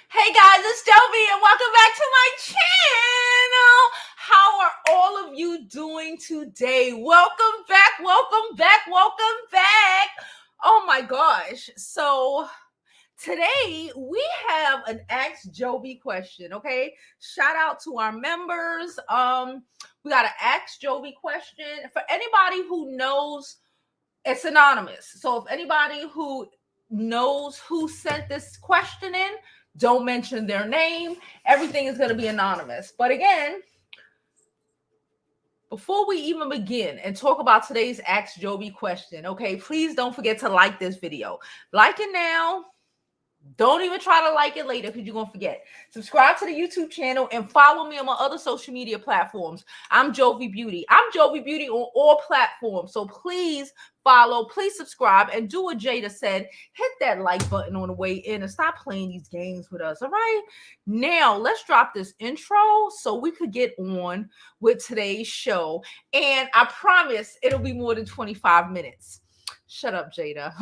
Hey guys, it's Jovi and welcome back to my channel. How are all of you doing today? Welcome back, welcome back, welcome back. Oh my gosh. So today we have an Ask Jovi question, okay? Shout out to our members. We got an Ask Jovi question. For anybody who knows, it's anonymous. So if anybody who knows who sent this question in, don't mention their name. Everything is going to be anonymous. But again, before we even begin and talk about today's Ask Jovi question, okay, please don't forget to like this video. Like it now. Don't even try to like it later because you're going to forget. Subscribe to the YouTube channel and follow me on my other social media platforms. I'm Jovi Beauty. I'm Jovi Beauty on all platforms. So please follow, please subscribe, and do what Jada said. Hit that like button on the way in and stop playing these games with us, all right? Now, let's drop this intro so we could get on with today's show. And I promise it'll be more than 25 minutes. Shut up, Jada.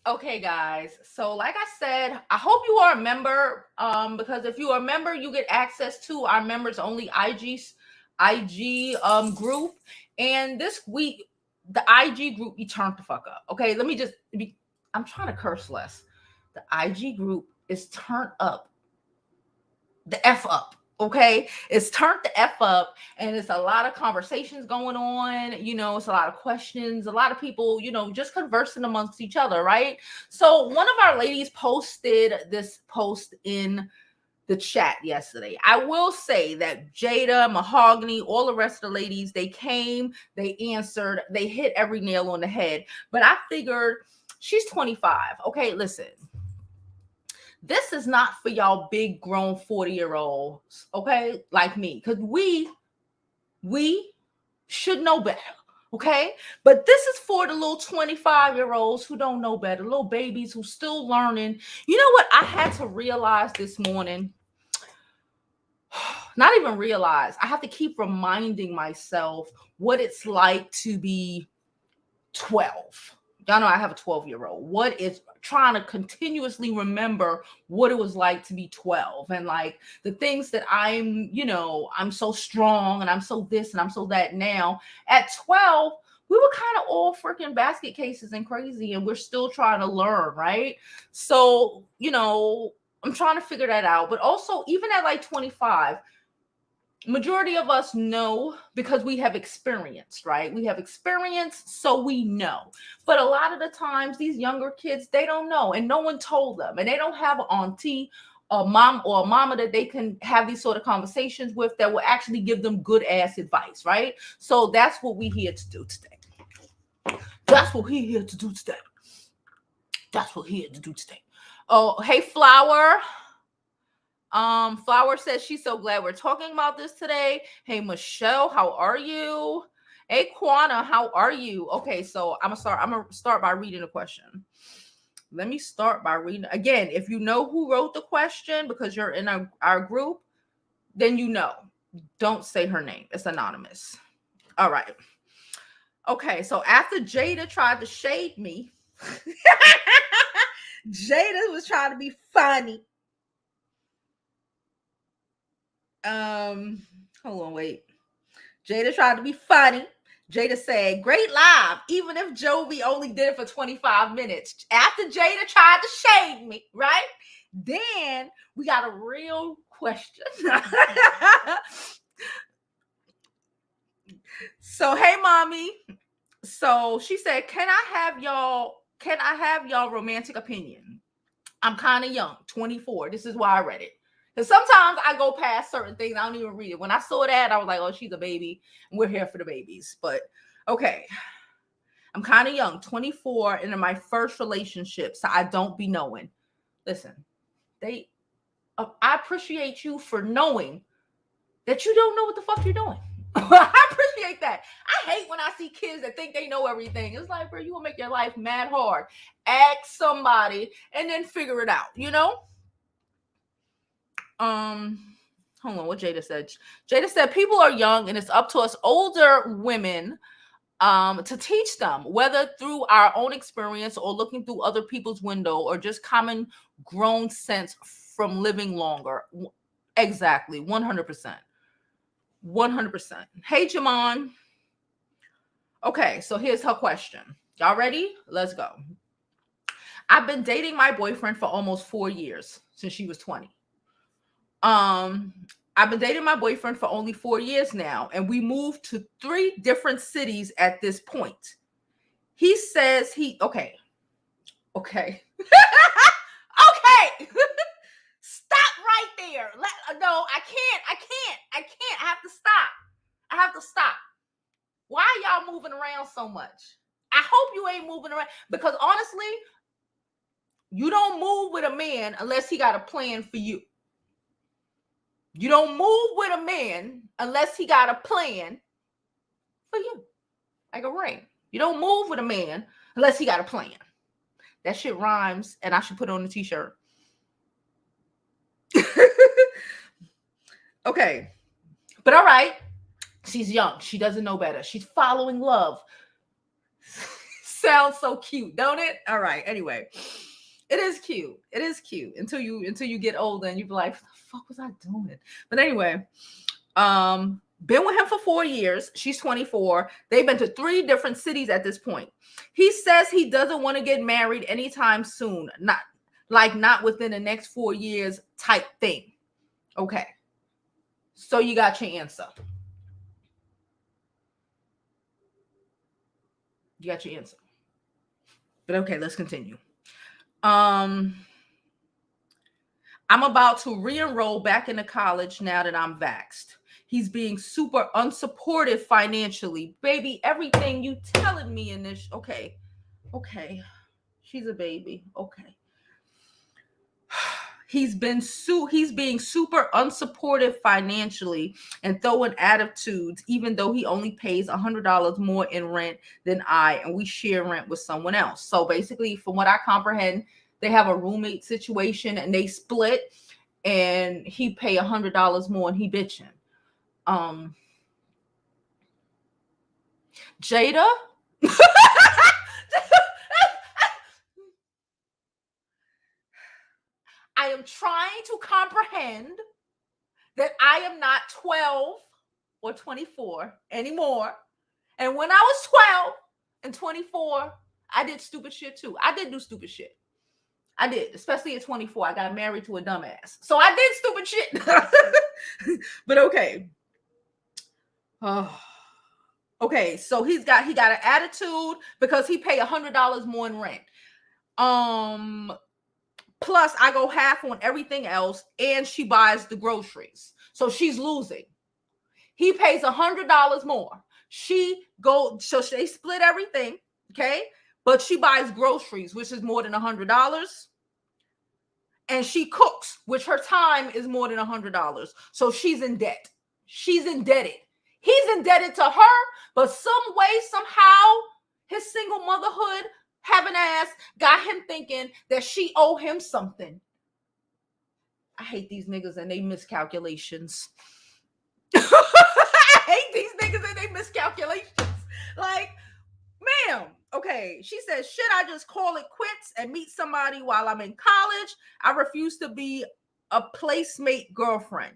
Okay, guys. So like I said, I hope you are a member because if you are a member, you get access to our members only IG group. And this week, the IG group, we turned the fuck up. Okay, I'm trying to curse less. The IG group is turned up. The F up. Okay, it's turned the F up, and it's a lot of conversations going on. It's a lot of questions, a lot of people, just conversing amongst each other, right? So one of our ladies posted this post in the chat yesterday. I will say that Jada, Mahogany, all the rest of the ladies, they came, they answered, they hit every nail on the head. But I figured she's 25. Okay, listen. This is not for y'all big grown 40-year-olds, okay, like me, because we should know better, okay? But this is for the little 25-year-olds who don't know better, little babies who still learning. You know what I had to realize this morning? Not even realize. I have to keep reminding myself what it's like to be 12. Y'all know I have a 12-year-old. What is trying to continuously remember what it was like to be 12 and like the things that I'm so strong and I'm so this and I'm so that now. At 12, we were kind of all freaking basket cases and crazy, and we're still trying to learn, right? So, I'm trying to figure that out. But also, even at like 25, majority of us know because we have experienced, right? We have experience, so we know. But a lot of the times, these younger kids, they don't know, and no one told them, and they don't have an auntie, a mom, or a mama that they can have these sort of conversations with that will actually give them good ass advice, right? So that's what we're here to do today. That's what we're here to do today. That's what we're here to do today. Oh, hey, Flower. Flower says she's so glad we're talking about this today. Hey, Michelle, how are you? Hey, Quana, how are you? Okay, so I'm gonna start by reading the question. Let me start by reading again. If you know who wrote the question because you're in our group, then you know. Don't say her name. It's anonymous. All right. Okay, so after Jada tried to shade me, Jada was trying to be funny. Hold on, wait. Jada tried to be funny. Jada said, great live, even if Jovi only did it for 25 minutes. After Jada tried to shade me, right? Then we got a real question. So, hey, mommy. So she said, can I have y'all romantic opinion? I'm kind of young, 24. This is why I read it. Because sometimes I go past certain things. I don't even read it. When I saw that, I was like, oh, she's a baby. And we're here for the babies. But okay. I'm kind of young, 24, and in my first relationship. So I don't be knowing. Listen, I appreciate you for knowing that you don't know what the fuck you're doing. I appreciate that. I hate when I see kids that think they know everything. It's like, bro, you will make your life mad hard. Ask somebody and then figure it out, you know? Hold on, what Jada said. Jada said, people are young and it's up to us older women to teach them, whether through our own experience or looking through other people's window or just common grown sense from living longer. Exactly, 100%. 100%. Hey, Jamon. Okay, so here's her question. Y'all ready? Let's go. I've been dating my boyfriend for almost 4 years, since she was 20. I've been dating my boyfriend for only 4 years now, and we moved to 3 different cities at this point. He says okay. Okay. Stop right there. No, I can't. I have to stop. Why are y'all moving around so much? I hope you ain't moving around, because honestly, you don't move with a man unless he got a plan for you. You don't move with a man unless he got a plan for you. Like a ring. You don't move with a man unless he got a plan. That shit rhymes, and I should put it on a t-shirt. Okay. But all right. She's young. She doesn't know better. She's following love. Sounds so cute, don't it? All right. Anyway, it is cute. It is cute until you get older and you be like, what the fuck was I doing? But anyway, been with him for 4 years. She's 24. They've been to 3 different cities at this point. He says he doesn't want to get married anytime soon. Not within the next 4 years type thing. Okay. So you got your answer. You got your answer. But okay, let's continue. I'm about to re-enroll back into college now that I'm vaxxed. He's being super unsupportive financially. Baby, everything you telling me in this. Okay. She's a baby. Okay. He's being super unsupportive financially and throwing attitudes, even though he only pays $100 more in rent than I, and we share rent with someone else. So basically, from what I comprehend, they have a roommate situation and they split, and he pay $100 more and he bitching. Jada? I am trying to comprehend that I am not 12 or 24 anymore. And when I was 12 and 24, I did stupid shit too. I did do stupid shit. I did, especially at 24. I got married to a dumbass. So I did stupid shit. But okay. Okay, so he got an attitude because he pay $100 more in rent. Plus, I go half on everything else, and she buys the groceries. So she's losing. He pays $100 more. So they split everything, okay? But she buys groceries, which is more than $100. And she cooks, which her time is more than $100. So she's in debt. She's indebted. He's indebted to her, but some way, somehow, his single motherhood having ass got him thinking that she owe him something. I hate these niggas and they miscalculations. I hate these niggas and they miscalculations. Like, ma'am, okay. She says, should I just call it quits and meet somebody while I'm in college? I refuse to be a placemate girlfriend.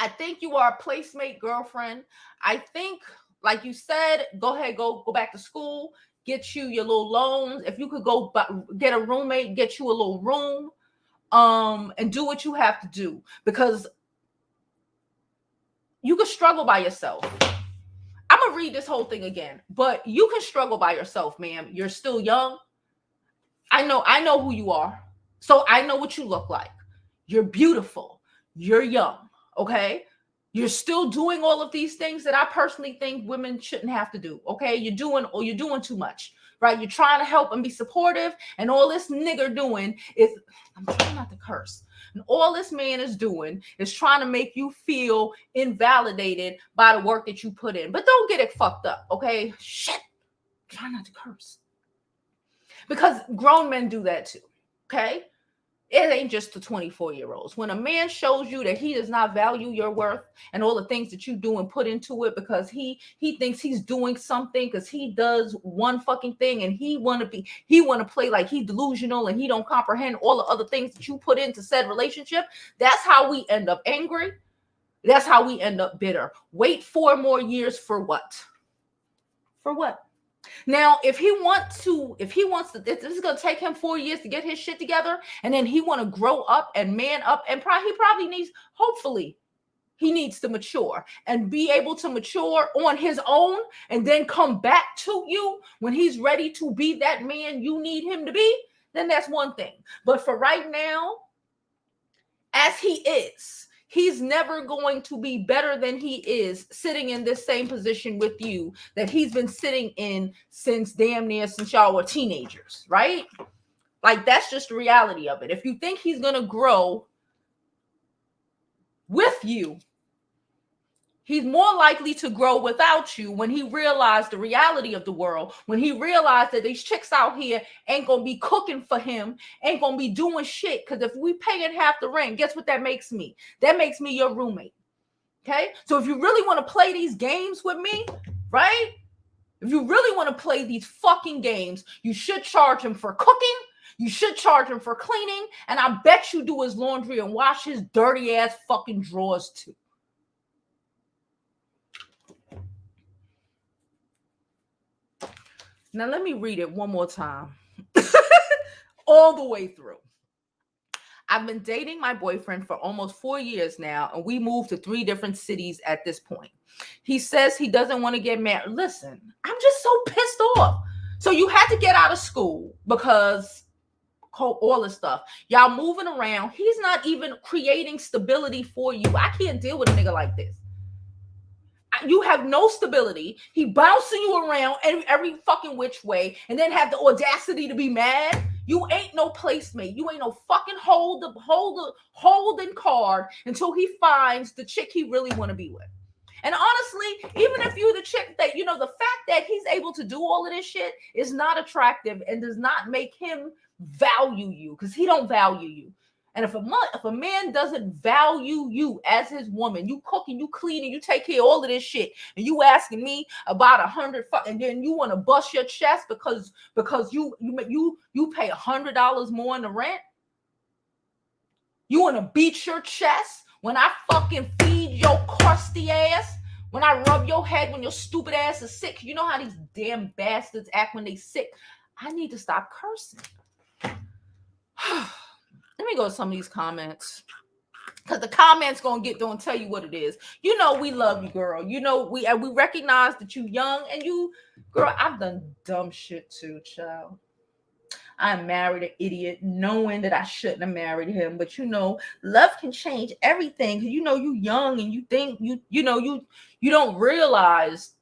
I think you are a placemate girlfriend. I think, like you said, go ahead, go back to school, get you your little loans. If you could go get a roommate, get you a little room, and do what you have to do, because you could struggle by yourself. I'm gonna read this whole thing again, but you can struggle by yourself, ma'am. You're still young. I know who you are. So I know what you look like. You're beautiful. You're young. Okay. You're still doing all of these things that I personally think women shouldn't have to do. Okay. You're doing too much right? You're trying to help and be supportive, and all this nigger doing is, I'm trying not to curse, and all this man is doing is trying to make you feel invalidated by the work that you put in. But don't get it fucked up, okay? Shit. Try not to curse. Because grown men do that too, okay? It ain't just the 24-year-olds. When a man shows you that he does not value your worth and all the things that you do and put into it because he thinks he's doing something because he does one fucking thing and he want to play like he's delusional and he don't comprehend all the other things that you put into said relationship, that's how we end up angry. That's how we end up bitter. Wait 4 more years for what? For what? Now, if he wants to, this is going to take him 4 years to get his shit together, and then he want to grow up and man up, and he probably needs, hopefully, he needs to mature and be able to mature on his own and then come back to you when he's ready to be that man you need him to be, then that's one thing. But for right now, as he is, he's never going to be better than he is sitting in this same position with you that he's been sitting in since y'all were teenagers, right? Like, that's just the reality of it. If you think he's going to grow with you, he's more likely to grow without you when he realized the reality of the world, when he realized that these chicks out here ain't going to be cooking for him, ain't going to be doing shit. Because if we paying half the rent, guess what that makes me? That makes me your roommate. Okay? So if you really want to play these games with me, right? If you really want to play these fucking games, you should charge him for cooking. You should charge him for cleaning. And I bet you do his laundry and wash his dirty ass fucking drawers too. Now, let me read it one more time. All the way through. I've been dating my boyfriend for almost 4 years now, and we moved to 3 different cities at this point. He says he doesn't want to get married. Listen, I'm just so pissed off. So you had to get out of school because all this stuff. Y'all moving around. He's not even creating stability for you. I can't deal with a nigga like this. You have no stability. He bouncing you around every fucking which way and then have the audacity to be mad. You ain't no placemate. You ain't no fucking holding card until he finds the chick he really want to be with. And honestly, even if you're the chick that, the fact that he's able to do all of this shit is not attractive and does not make him value you, because he don't value you. And if a man doesn't value you as his woman, you cooking, you cleaning, you take care of all of this shit, and you asking me about 100, and then you want to bust your chest because you pay $100 more in the rent. You want to beat your chest when I fucking feed your crusty ass, when I rub your head when your stupid ass is sick. You know how these damn bastards act when they sick. I need to stop cursing. Let me go to some of these comments, because the comments gonna tell you what it is. We love you, girl. We recognize that you young, and you, girl, I've done dumb shit too, child. I married an idiot knowing that I shouldn't have married him. But love can change everything. You young and you think you don't realize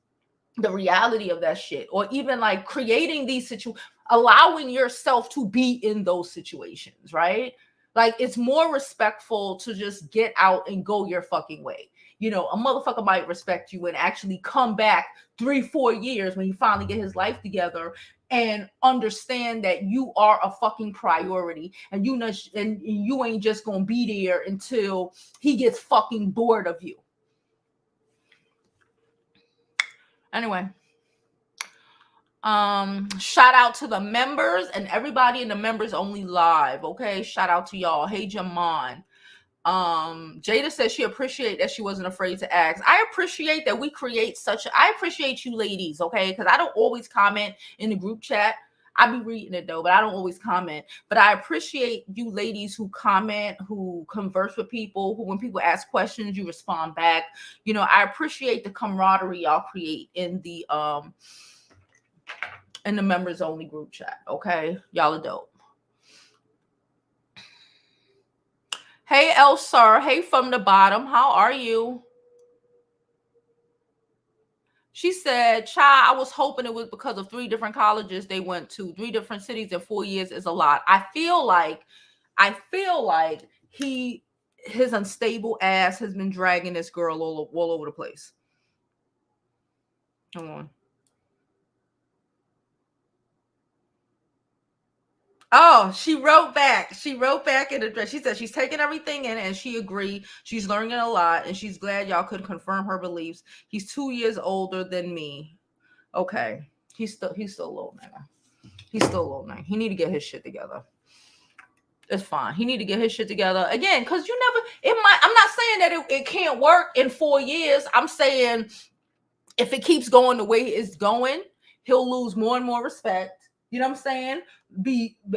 the reality of that shit, or even like creating these situations, allowing yourself to be in those situations, right? Like, it's more respectful to just get out and go your fucking way. A motherfucker might respect you and actually come back 3-4 years when he finally get his life together and understand that you are a fucking priority, and you ain't just gonna be there until he gets fucking bored of you. Anyway, shout out to the members and everybody in the members only live. Okay, shout out to y'all. Hey, Jaman. Jada says she appreciate that she wasn't afraid to ask. I appreciate that we create I appreciate you ladies, okay? Because I don't always comment in the group chat. I be reading it though, but I don't always comment. But I appreciate you ladies who comment, who converse with people, who when people ask questions, you respond back. I appreciate the camaraderie y'all create in the members only group chat. Okay, y'all are dope. Hey, El Sir. Hey, from the bottom. How are you? She said, child, I was hoping it was because of 3 different colleges they went to. 3 different cities in 4 years is a lot. I feel like his unstable ass has been dragging this girl all over the place. Hold on. Oh, she wrote back. She wrote back in the dress. She said she's taking everything in and she agreed. She's learning a lot and she's glad y'all could confirm her beliefs. He's 2 years older than me. Okay. He's still a little nigga. He's still a little nigga. He need to get his shit together. It's fine. He need to get his shit together again, because I'm not saying that it can't work in 4 years. I'm saying if it keeps going the way it's going, he'll lose more and more respect. You know what I'm saying?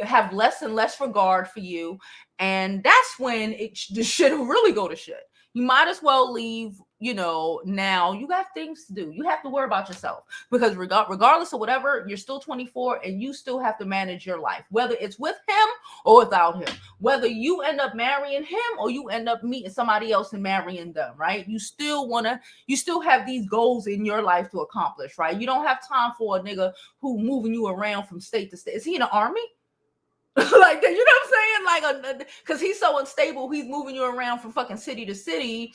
Have less and less regard for you. And that's when the shit will really go to shit. You might as well leave, now. You got things to do. You have to worry about yourself, because regardless of whatever, you're still 24 and you still have to manage your life, whether it's with him or without him, whether you end up marrying him or you end up meeting somebody else and marrying them, right? You still have these goals in your life to accomplish, right? You don't have time for a nigga who moving you around from state to state. Is he in the army? Like that, you know what I'm saying? Like, because he's so unstable, he's moving you around from fucking city to city.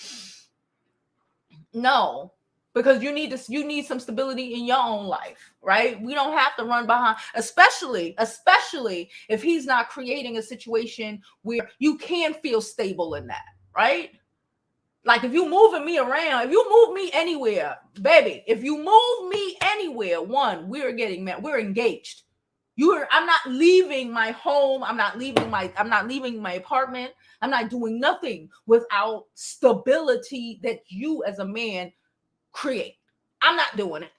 No, because you need some stability in your own life, right? We don't have to run behind, especially if he's not creating a situation where you can feel stable in that, right? Like if you moving me around, if you move me anywhere, baby, if you move me anywhere, we're engaged. I'm not leaving my home. I'm not leaving my apartment. I'm not doing nothing without stability that you as a man create. I'm not doing it.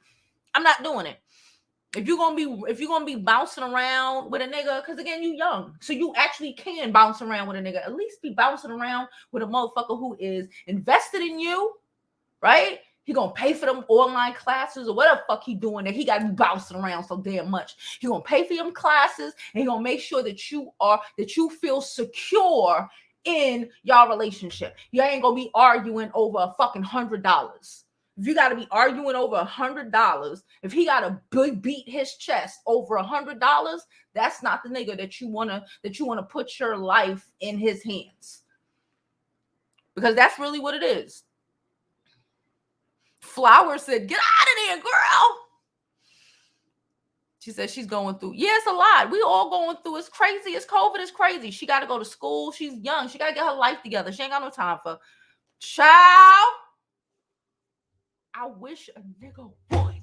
If you're gonna be bouncing around with a nigga, because again, you young, so you actually can bounce around with a nigga. At least be bouncing around with a motherfucker who is invested in you, right? He gonna pay for them online classes or whatever fuck he doing that he got to be bouncing around so damn much. He gonna pay for them classes and he gonna make sure that you feel secure in your relationship. You ain't gonna be arguing over a fucking $100. If you got to be arguing over $100, if he got to beat his chest over $100, that's not the nigga that you wanna put your life in his hands, because that's really what it is. Flower said, "Get out of there, girl." She said she's going through. Yeah, it's a lot. We all going through. It's crazy. It's COVID. It's crazy. She got to go to school. She's young. She got to get her life together. She ain't got no time for child. I wish a nigga would.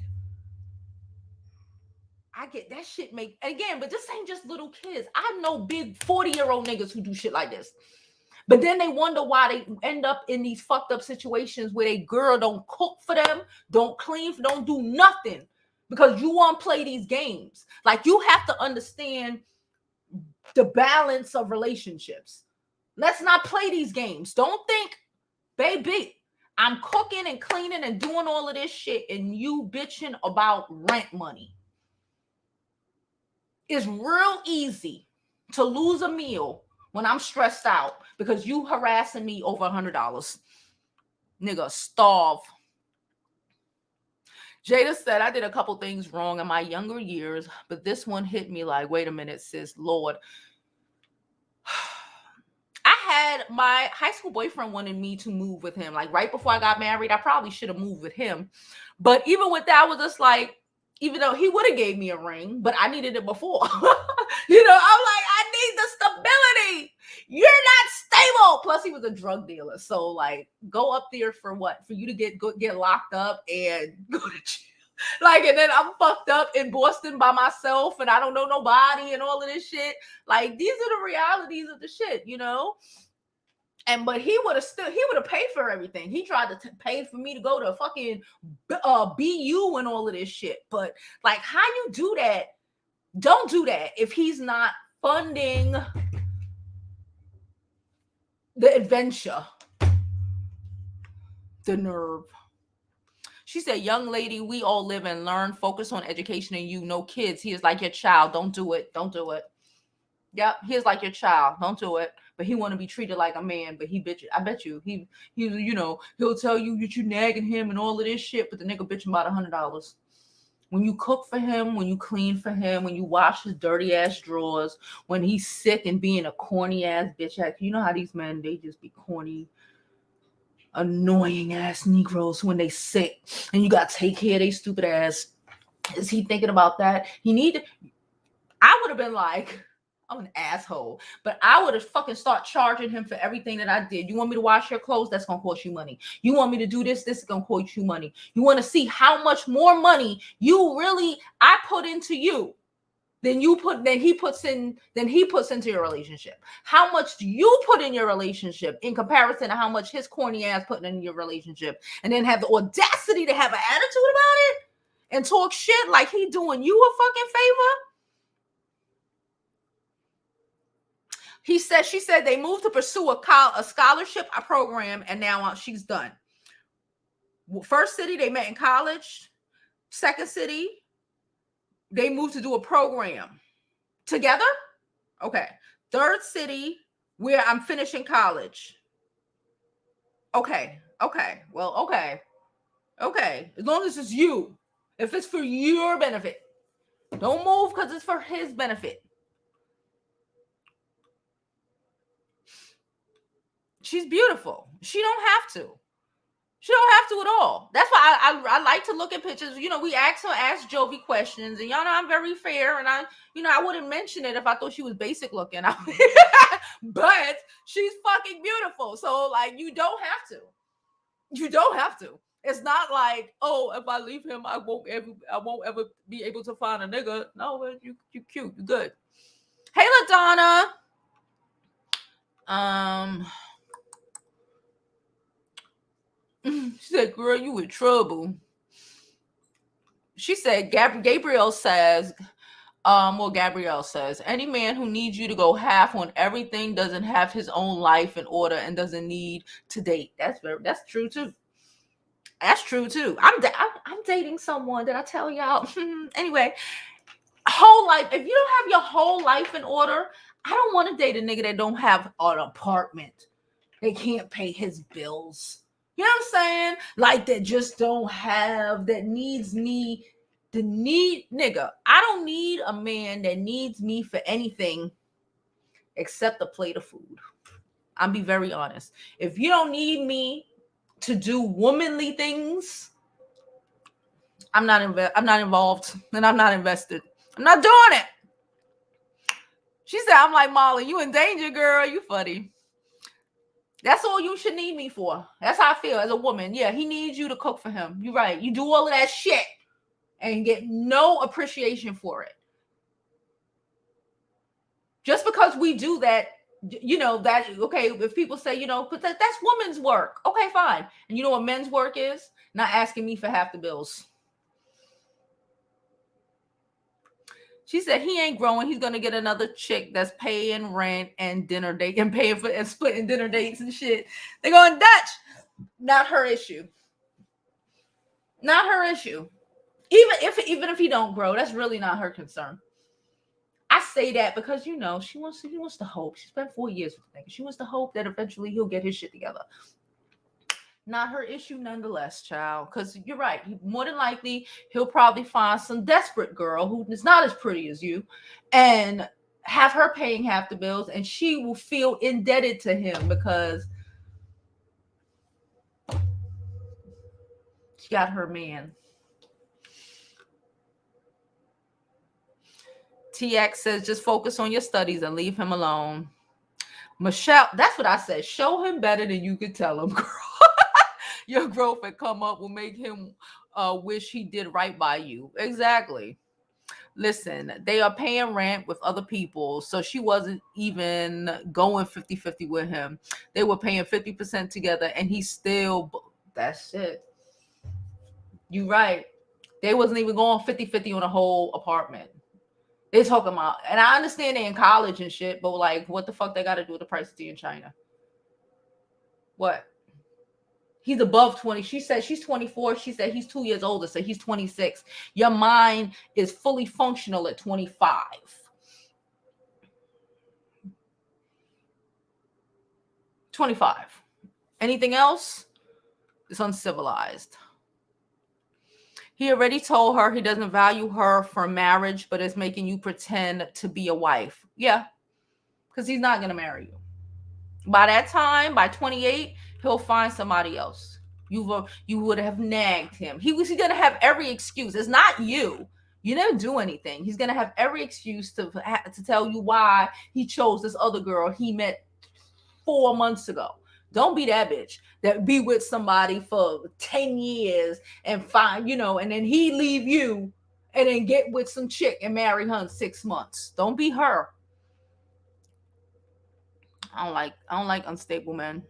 I get that shit again, but this ain't just little kids. I know big 40-year-old niggas who do shit like this. But then they wonder why they end up in these fucked up situations where they girl don't cook for them, don't clean, don't do nothing, because you want to play these games. Like, you have to understand the balance of relationships. Let's not play these games. Don't think, baby, I'm cooking and cleaning and doing all of this shit and you bitching about rent money. It's real easy to lose a meal when I'm stressed out because you harassing me over $100. Nigga, starve. Jada said, I did a couple things wrong in my younger years, but this one hit me like, wait a minute, sis, Lord. I had my high school boyfriend wanted me to move with him. Like right before I got married, I probably should have moved with him. But even with that, I was just like, even though he would have gave me a ring, but I needed it before. I'm like, I need the stability. You're not stable. Plus, he was a drug dealer. So, like, go up there for what? For you to get locked up and go to jail. Like, and then I'm fucked up in Boston by myself and I don't know nobody and all of this shit. Like, these are the realities of the shit, but he would have paid for everything. He tried to pay for me to go to fucking BU and all of this shit. But like, how you do that? Don't do that if he's not funding the adventure. The nerve. She said, young lady, we all live and learn. Focus on education and no kids. He is like your child. Don't do it. Don't do it. Yep, he's like your child. Don't do it. But he want to be treated like a man. But he bitch. I bet you he he'll tell you that you nagging him and all of this shit. But the nigga bitching about $100. When you cook for him, when you clean for him, when you wash his dirty ass drawers, when he's sick and being a corny ass bitch. You know how these men, they just be corny, annoying ass Negroes when they sick, and you gotta take care of they stupid ass. Is he thinking about that? I would have been like, I'm an asshole, but I would have fucking start charging him for everything that I did. You want me to wash your clothes? That's gonna cost you money. You want me to do this? This is gonna cost you money. You want to see how much more money I put into you than he puts into your relationship. How much do you put in your relationship in comparison to how much his corny ass putting in your relationship? And then have the audacity to have an attitude about it and talk shit like he doing you a fucking favor. She said they moved to pursue a scholarship program, and now she's done. First city, they met in college. Second city, they moved to do a program together. Okay. Third city, where I'm finishing college. Okay. Well, okay. As long as it's you. If it's for your benefit. Don't move because it's for his benefit. She's beautiful. She don't have to. She don't have to at all. That's why I like to look at pictures. You know, we Ask Jovi questions, and y'all know I'm very fair, and I wouldn't mention it if I thought she was basic looking. But she's fucking beautiful. So like, you don't have to. You don't have to. It's not like, oh, if I leave him, I won't ever be able to find a nigga. No, you cute, you good. Hey, LaDonna. She said, girl, you in trouble. She said, Gabrielle says, any man who needs you to go half on everything doesn't have his own life in order and doesn't need to date. That's true too. That's true too. I'm dating someone. Did I tell y'all? Anyway, whole life. If you don't have your whole life in order, I don't want to date a nigga that don't have an apartment. They can't pay his bills. You know what I'm saying? Like, that just don't have, that needs me. Nigga, I don't need a man that needs me for anything except a plate of food. I'll be very honest. If you don't need me to do womanly things, I'm not involved, and I'm not invested. I'm not doing it. She said, I'm like, Molly, you in danger, girl. You funny. That's all you should need me for. That's how I feel as a woman. Yeah, he needs you to cook for him. You're right. You do all of that shit and get no appreciation for it. Just because we do that, that, okay, if people say, but that's women's work. Okay, fine. And you know what men's work is? Not asking me for half the bills. She said he ain't growing. He's gonna get another chick that's paying rent and dinner date and paying for and splitting dinner dates and shit. They're going Dutch. Not her issue. Not her issue. Even if he don't grow, that's really not her concern. I say that because he wants to hope. She spent 4 years with the nigga. She wants to hope that eventually he'll get his shit together. Not her issue nonetheless, child. Because you're right. More than likely, he'll probably find some desperate girl who is not as pretty as you and have her paying half the bills, and she will feel indebted to him because she got her man. TX says, just focus on your studies and leave him alone. Michelle, that's what I said. Show him better than you could tell him, girl. Your growth and come up will make him wish he did right by you. Exactly. Listen, they are paying rent with other people, so she wasn't even going 50-50 with him. They were paying 50% together, and he still, that's it. You right. They wasn't even going 50-50 on a whole apartment. They're talking about, and I understand they're in college and shit, but like, what the fuck they got to do with the price of tea in China? What? He's above 20. She said she's 24. She said he's 2 years older, so he's 26. Your mind is fully functional at 25. 25. Anything else? It's uncivilized. He already told her he doesn't value her for marriage, but is making you pretend to be a wife. Yeah, because he's not going to marry you. By that time, by 28, he'll find somebody else. You would have nagged him. He's going to have every excuse. It's not you. You didn't do anything. He's going to have every excuse to tell you why he chose this other girl he met 4 months ago. Don't be that bitch that be with somebody for 10 years and find, and then he leave you and then get with some chick and marry her in 6 months. Don't be her. I don't like unstable men.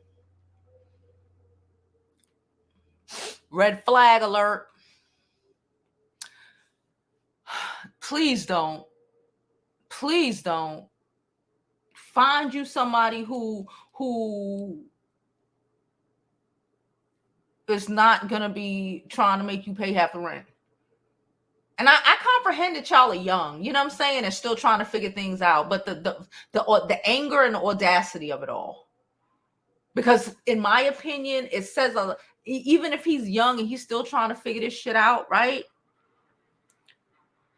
Red flag alert. Please don't find you somebody who is not gonna be trying to make you pay half the rent. And I comprehend that y'all are young, you know what I'm saying, and still trying to figure things out. But the anger and the audacity of it all, because in my opinion, it says even if he's young and he's still trying to figure this shit out, right?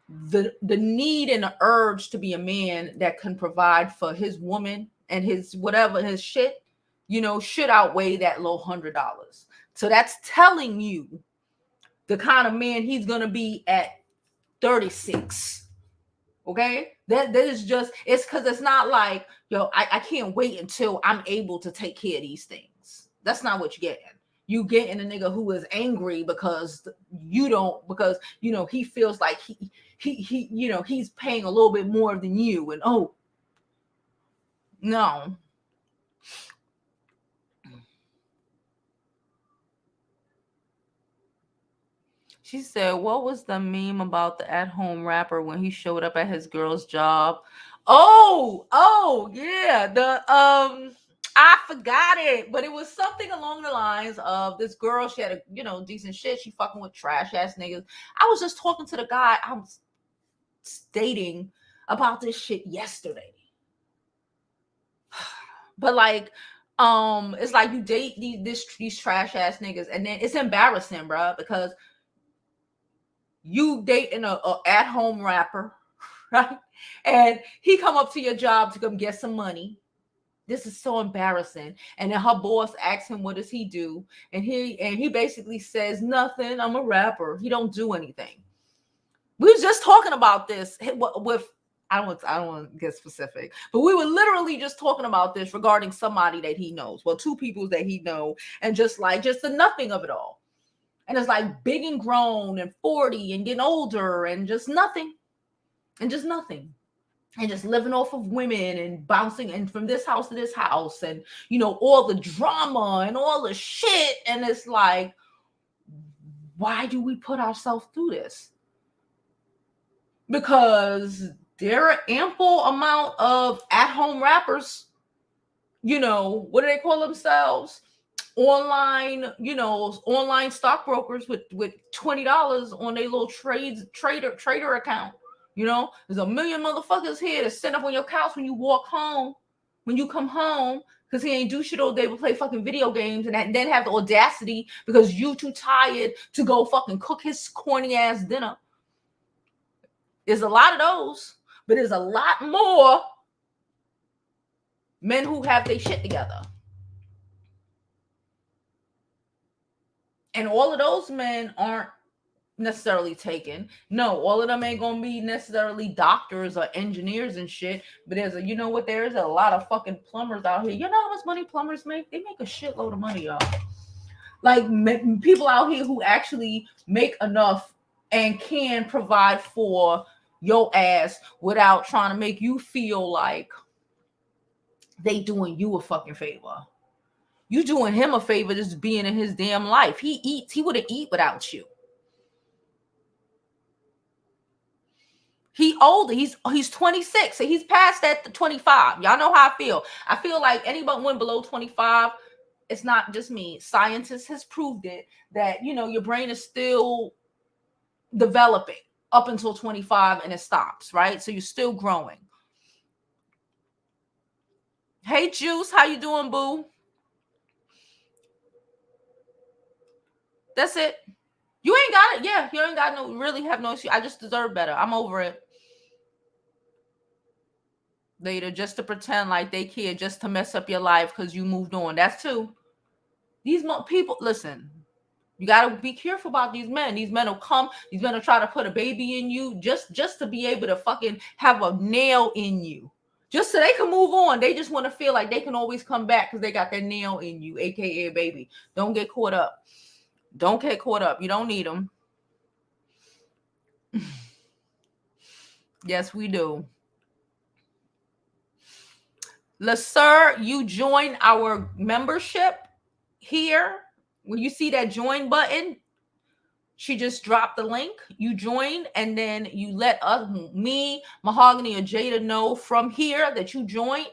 The need and the urge to be a man that can provide for his woman and his whatever, his shit, should outweigh that low $100. So that's telling you the kind of man he's gonna be at 36. Okay, that is just, it's because it's not like, I can't wait until I'm able to take care of these things. That's not what you're getting. You getting a nigga who is angry because he feels like he's paying a little bit more than you, and no. She said, what was the meme about the at-home rapper when he showed up at his girl's job? Oh, yeah. I forgot it, but it was something along the lines of this girl. She had a, decent shit. She fucking with trash ass niggas. I was just talking to the guy I was dating about this shit yesterday. But like, it's like you date these trash ass niggas, and then it's embarrassing, bro, because you dating a at-home rapper, right? And he come up to your job to come get some money. This is so embarrassing. And then her boss asks him, what does he do? And he basically says, nothing. I'm a rapper. He don't do anything. We were just talking about this with, I don't want to get specific, but we were literally just talking about this regarding somebody that he knows. Well, two people that he know, and just the nothing of it all. And it's like big and grown and 40 and getting older and just nothing. And just nothing. And just living off of women and bouncing and from this house to this house and, all the drama and all the shit. And it's like, why do we put ourselves through this? Because there are ample amount of at-home rappers, what do they call themselves? Online stockbrokers with $20 on their little trader account. There's a million motherfuckers here to sit up on your couch when you walk home, when you come home, because he ain't do shit all day but play fucking video games, and then have the audacity because you too tired to go fucking cook his corny ass dinner. There's a lot of those, but there's a lot more men who have their shit together. And all of those men aren't necessarily taken. No, all of them ain't gonna be necessarily doctors or engineers and shit. But there's there's a lot of fucking plumbers out here. You know how much money plumbers make? They make a shitload of money, y'all. Like people out here who actually make enough and can provide for your ass without trying to make you feel like they doing you a fucking favor. You doing him a favor just being in his damn life. He wouldn't eat without you. He older. He's 26. So he's past that 25. Y'all know how I feel. I feel like anybody went below 25, it's not just me. Scientists has proved it that, your brain is still developing up until 25 and it stops, right? So you're still growing. Hey, Juice, how you doing, boo? That's it. You ain't got it. Yeah, you ain't got no, really have no issue. I just deserve better. I'm over it. Later, just to pretend like they care, just to mess up your life because you moved on. That's too. These people, listen, you got to be careful about these men. These men will come. These men will try to put a baby in you just to be able to fucking have a nail in you. Just so they can move on. They just want to feel like they can always come back because they got that nail in you, a.k.a. baby. Don't get caught up. Don't get caught up. You don't need them. Yes, we do. Sir, you join our membership here. When you see that join button, she just dropped the link. You join, and then you let us, me, Mahogany, or Jada know from here that you joined,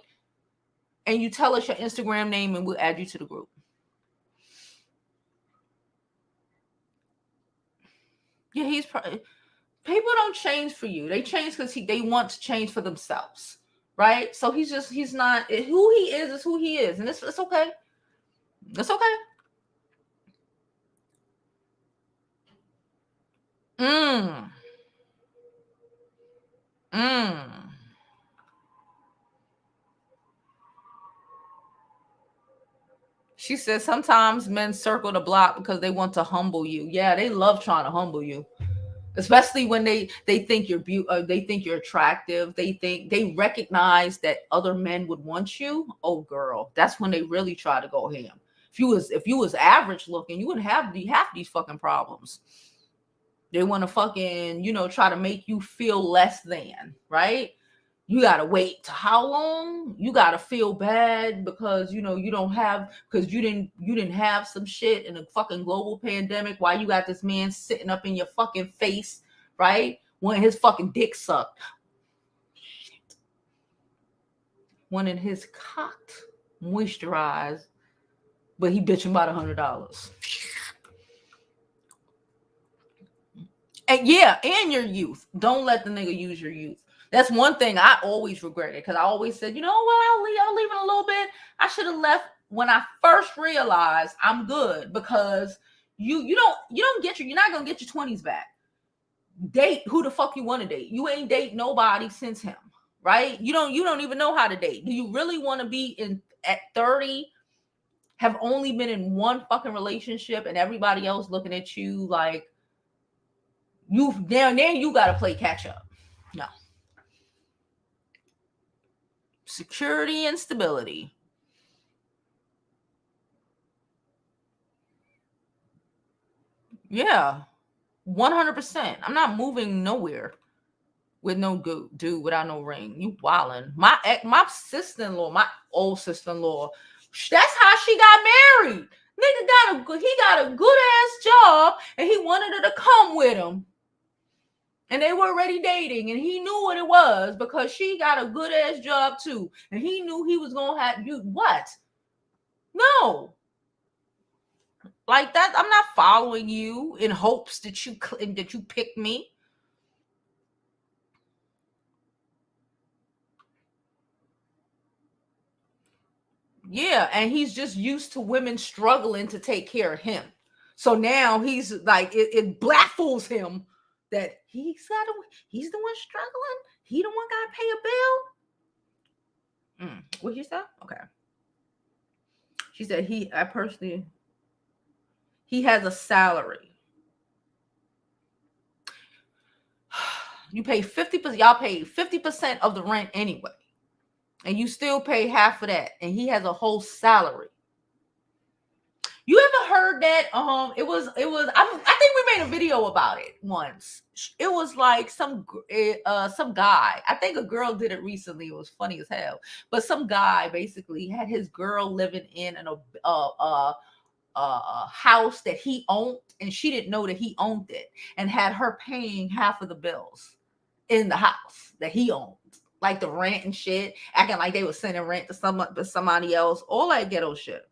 and you tell us your Instagram name, and we'll add you to the group. Yeah, he's probably. People don't change for you. They change because they want to change for themselves, right? So he's not who he is who he is, and it's okay. It's okay. She says sometimes men circle the block because they want to humble you. Yeah, they love trying to humble you. Especially when they think you're they think you're attractive. They recognize that other men would want you. Oh, girl, that's when they really try to go ham. If you was average looking, you wouldn't have half these fucking problems. They want to fucking try to make you feel less than, right? You gotta wait to how long? You gotta feel bad because you don't have, because you didn't have some shit in a fucking global pandemic. Why you got this man sitting up in your fucking face, right? When his fucking dick sucked, wanting his cocked, moisturized, but he bitching about $100. And yeah, and your youth. Don't let the nigga use your youth. That's one thing I always regretted, because I always said, you know what, I'll leave in a little bit. I should have left when I first realized I'm good, because you're not gonna get your 20s back. Date who the fuck you want to date. You ain't date nobody since him, right? You don't even know how to date. Do you really want to be at 30, have only been in one fucking relationship, and everybody else looking at you like you got to play catch up? No. Security and stability. Yeah, 100%. I'm not moving nowhere with no dude without no ring. You wildin'. My sister-in-law, my old sister-in-law, that's how she got married. Nigga got a good ass job, and he wanted her to come with him. And they were already dating, and he knew what it was because she got a good ass job too, and he knew he was gonna have you. What? No. Like that, I'm not following you in hopes that you pick me. Yeah, and he's just used to women struggling to take care of him. So now he's like, it baffles him that he's the one struggling. He the one got to pay a bill. What you say? Okay. She said he has a salary. You pay 50%. Y'all pay 50% of the rent anyway, and you still pay half of that, and he has a whole salary. You ever heard that? It was. I think we made a video about it once. It was like some guy. I think a girl did it recently. It was funny as hell. But some guy basically had his girl living in a house that he owned, and she didn't know that he owned it, and had her paying half of the bills in the house that he owned, like the rent and shit, acting like they were sending rent to somebody else, all that ghetto shit.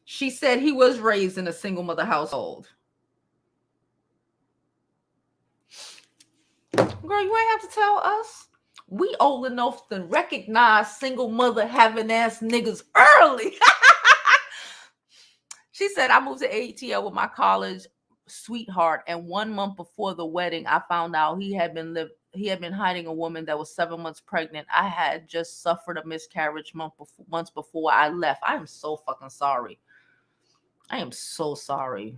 She said he was raised in a single mother household. Girl, you ain't have to tell us. We old enough to recognize single mother having ass niggas early. She said, I moved to ATL with my college sweetheart, and 1 month before the wedding, I found out he had been hiding a woman that was 7 months pregnant. I had just suffered a miscarriage months before I left. I am so fucking sorry. I am so sorry.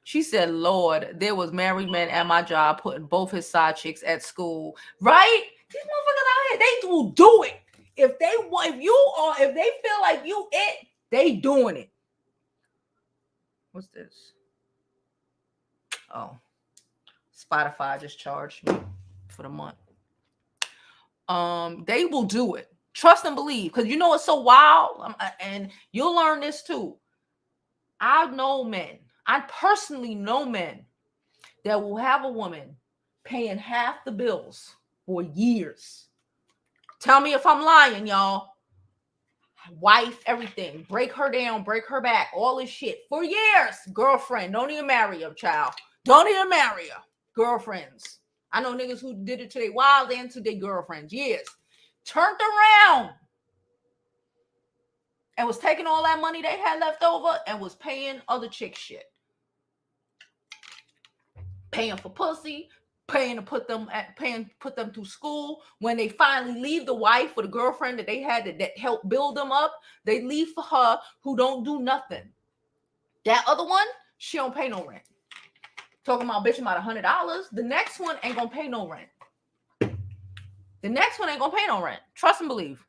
She said, Lord, there was married men at my job putting both his side chicks at school. Right? These motherfuckers out here, they will do it. If they feel like you it, they doing it. What's this? Oh, Spotify just charged me for the month. They will do it. Trust and believe, because you know it's so wild, and you'll learn this too. I personally know men that will have a woman paying half the bills for years. Tell me if I'm lying, y'all. Wife, everything. Break her down, break her back, all this shit for years. Girlfriend, don't even marry her, child. Don't even marry her. Girlfriends. I know niggas who did it to their wives and to their girlfriends. Years. Turned around and was taking all that money they had left over and was paying other chicks shit. Paying for pussy, paying to put them through school. When they finally leave the wife or the girlfriend that they had that helped build them up, they leave for her who don't do nothing. That other one, she don't pay no rent. Talking about bitching about $100. The next one ain't gonna pay no rent. The next one ain't gonna pay no rent. Trust and believe.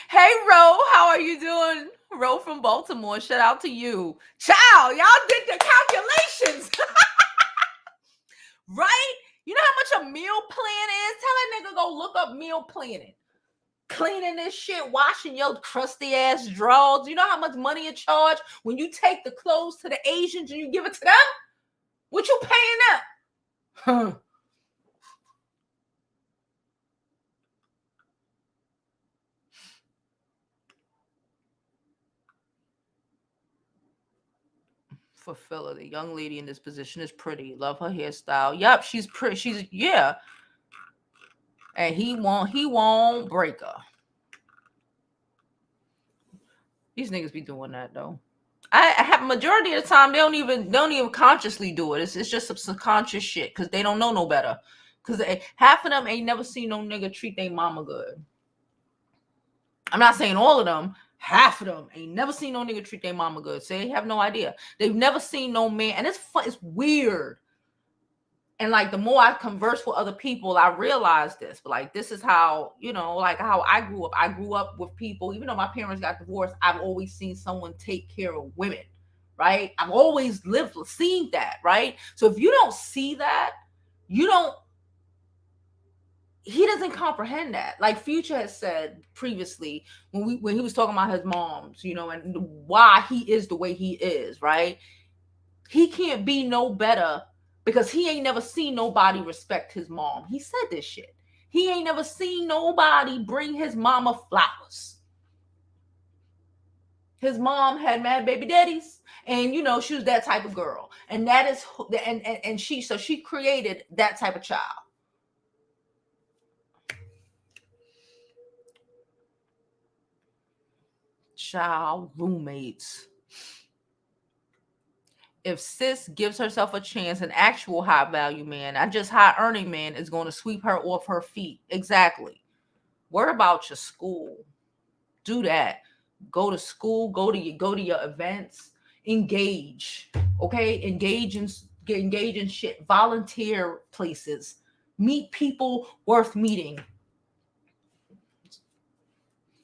Hey, Ro, how are you doing? Ro from Baltimore, shout out to you. Child, y'all did the calculations. Right? You know how much a meal plan is? Tell that nigga go look up meal planning. Cleaning this shit, washing your crusty ass drawers. You know how much money you charge when you take the clothes to the Asians and you give it to them? What you paying them? Huh. Fulfill it. The young lady in this position is pretty. Love her hairstyle. Yep, she's pretty. Yeah. And he won't break her. These niggas be doing that though. I have majority of the time they don't even consciously do it. It's just some subconscious shit because they don't know no better. Because half of them ain't never seen no nigga treat their mama good. I'm not saying all of them. Half of them ain't never seen no nigga treat their mama good. So they have no idea. They've never seen no man, and it's weird. And like the more I converse with other people, I realize this. But like this is how, like how I grew up. I grew up with people, even though my parents got divorced, I've always seen someone take care of women, right? I've always seen that, right? So if you don't see that, he doesn't comprehend that. Like Future has said previously when he was talking about his moms, and why he is the way he is, right? He can't be no better because he ain't never seen nobody respect his mom. He said this shit. He ain't never seen nobody bring his mama flowers. His mom had mad baby daddies, and she was that type of girl. And that is and she created that type of child. Child roommates. If sis gives herself a chance, an actual high value man, not just high earning man, is going to sweep her off her feet. Exactly. Worry about your school. Do that. Go to school. Go to your events. Engage. Okay. Engage in shit. Volunteer places. Meet people worth meeting.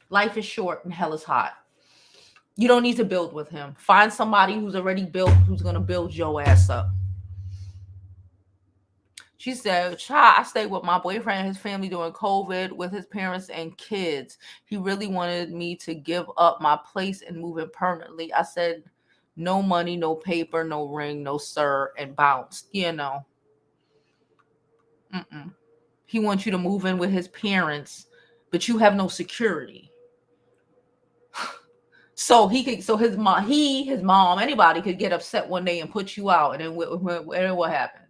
Life is short and hell is hot. You don't need to build with him. Find somebody who's already built, who's going to build your ass up. She said, child, I stayed with my boyfriend and his family during COVID with his parents and kids. He really wanted me to give up my place and move in permanently. I said, no money, no paper, no ring, no sir, and bounced. He wants you to move in with his parents, but you have no security. So his mom, anybody could get upset one day and put you out, and then what happened?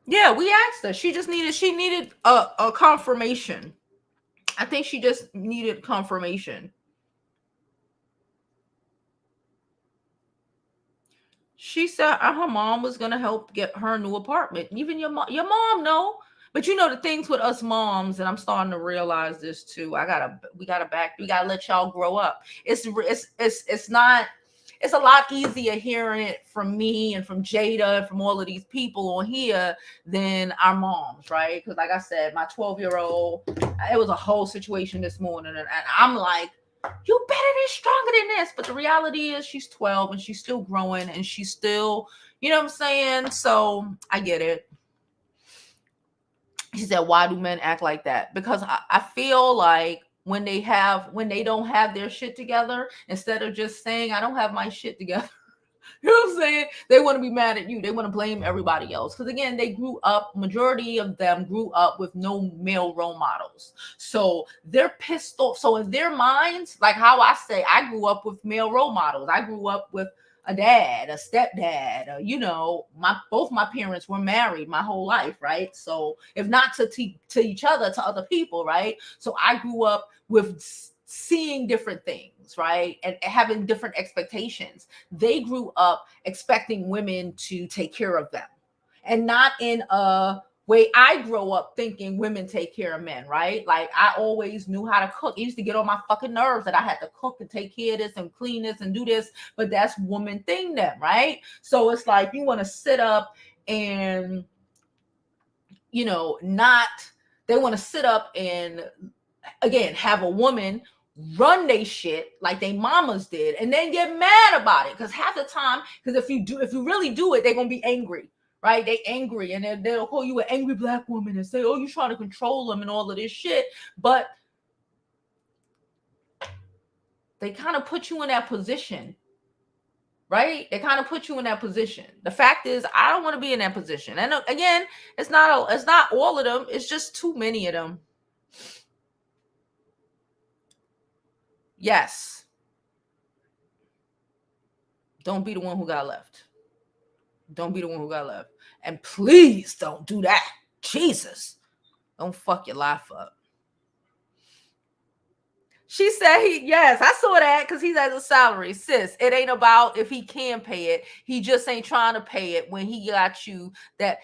Yeah, we asked her. She needed a confirmation. I think she just needed confirmation. She said her mom was gonna help get her a new apartment. Even your mom know. But you know the things with us moms, and I'm starting to realize this too. We gotta let y'all grow up. It's not. It's a lot easier hearing it from me and from Jada and from all of these people on here than our moms, right? Because like I said, my 12-year-old, it was a whole situation this morning, and I'm like, you better be stronger than this. But the reality is she's 12 and she's still growing and she's still, you know what I'm saying? So I get it. She said, why do men act like that? Because I feel like when they don't have their shit together, instead of just saying, I don't have my shit together, you know what I'm saying? They want to be mad at you. They want to blame everybody else. Because again, majority of them grew up with no male role models. So they're pissed off. So in their minds, like how I say, I grew up with male role models. I grew up with a dad, a stepdad, both my parents were married my whole life, right? So if not to each other, to other people, right? So I grew up with seeing different things, right? And having different expectations. They grew up expecting women to take care of them, and not in a way I grow up thinking women take care of men, right? Like I always knew how to cook. It used to get on my fucking nerves that I had to cook and take care of this and clean this and do this, but that's woman thing then, right? So it's like you want to sit up and they want to sit up and again have a woman run they shit like they mamas did and then get mad about it. Because half the time, because if you really do it, they're gonna be angry, right? They angry and then they'll call you an angry black woman and say, oh, you're trying to control them and all of this shit. But they kind of put you in that position, right? They kind of put you in that position. The fact is, I don't want to be in that position. And again, it's not all of them. It's just too many of them. Yes. Don't be the one who got left. Don't be the one who got left. And please don't do that. Jesus. Don't fuck your life up. She said yes, I saw that because he has a salary. Sis, it ain't about if he can pay it. He just ain't trying to pay it when he got you that.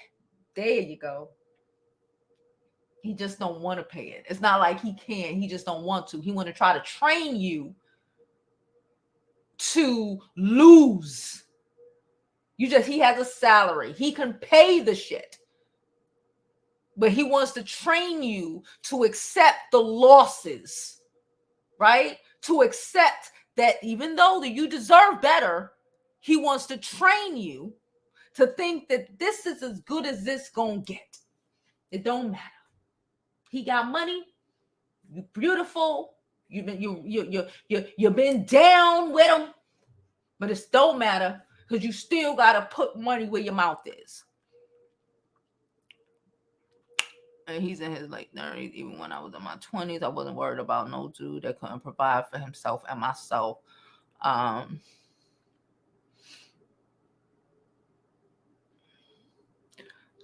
There you go. He just don't want to pay it. It's not like he can. He just don't want to. He want to try to train you to lose. He has a salary. He can pay the shit. But he wants to train you to accept the losses, right? To accept that even though that you deserve better, he wants to train you to think that this is as good as this gonna get. It don't matter. He got money. You're beautiful. You've been down with him, but it don't matter because you still gotta put money where your mouth is. And he's in his late 30s. Even when I was in my 20s, I wasn't worried about no dude that couldn't provide for himself and myself.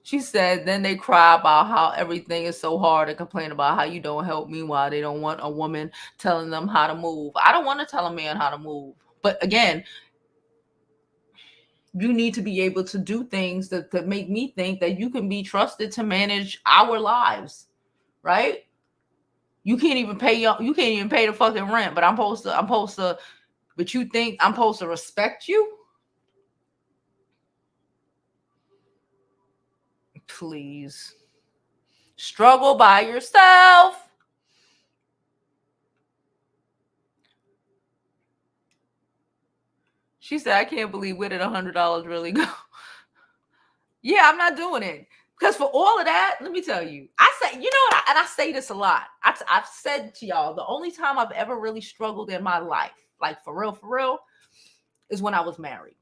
She said, then they cry about how everything is so hard and complain about how you don't help. Meanwhile, they don't want a woman telling them how to move. I don't want to tell a man how to move. But again, you need to be able to do things that make me think that you can be trusted to manage our lives, right? You can't even pay the fucking rent, but but you think I'm supposed to respect you? Please. Struggle by yourself. She said, I can't believe where did $100 really go? Yeah, I'm not doing it. Because for all of that, let me tell you, I say, and I say this a lot. I've said to y'all, the only time I've ever really struggled in my life, like for real, is when I was married.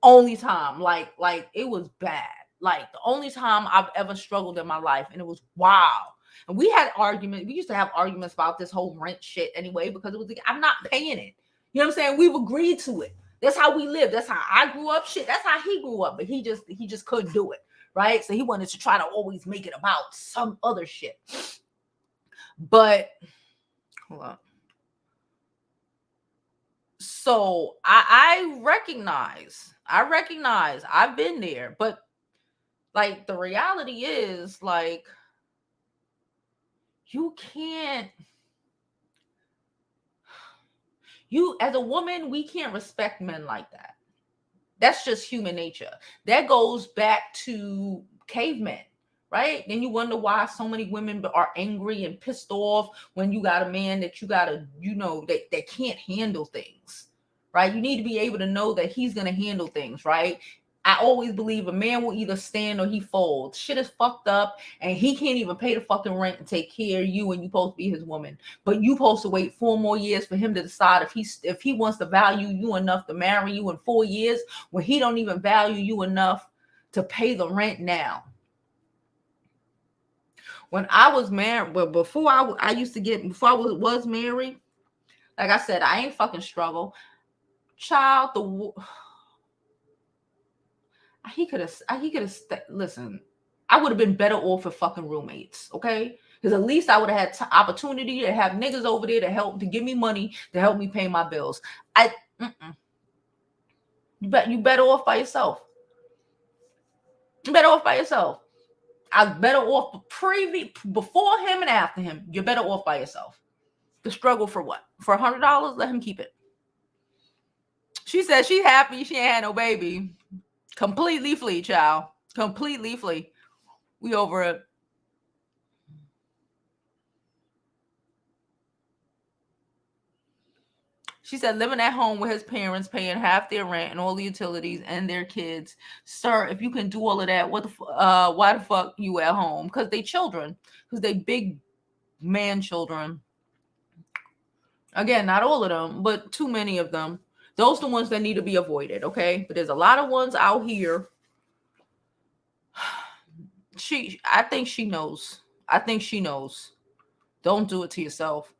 Only time, like it was bad. Like the only time I've ever struggled in my life, and it was wow. And we had arguments. We used to have arguments about this whole rent shit anyway, because it was like, I'm not paying it. You know what I'm saying? We've agreed to it. That's how we live. That's how I grew up. Shit, that's how he grew up. But he just couldn't do it, right? So he wanted to try to always make it about some other shit. But hold on. So I recognize I've been there, but like the reality is, like, you can't, as a woman, we can't respect men like that. That's just human nature. That goes back to cavemen, right? Then you wonder why so many women are angry and pissed off when you got a man that you gotta, that can't handle things, right? You need to be able to know that he's gonna handle things, right? I always believe a man will either stand or he folds. Shit is fucked up, and he can't even pay the fucking rent and take care of you, and you supposed to be his woman. But you supposed to wait 4 more years for him to decide if he wants to value you enough to marry you in 4 years, when he don't even value you enough to pay the rent now. When I was married, but before I was married, like I said, I ain't fucking struggle. Child, he could have listen, I would have been better off with fucking roommates, okay? Because at least I would have had opportunity to have niggas over there to give me money to help me pay my bills. You better off by yourself. You better off by yourself. I was better off before him and after him. You're better off by yourself. The struggle for what? For $100? Let him keep it. She said she's happy she ain't had no baby. Completely flee, child. Completely flee. We over it. She said living at home with his parents, paying half their rent and all the utilities and their kids. Sir, if you can do all of that, why the fuck you at home? Because they children. Because they big man children. Again, not all of them, but too many of them. Those are the ones that need to be avoided, okay? But there's a lot of ones out here. I think she knows. Don't do it to yourself.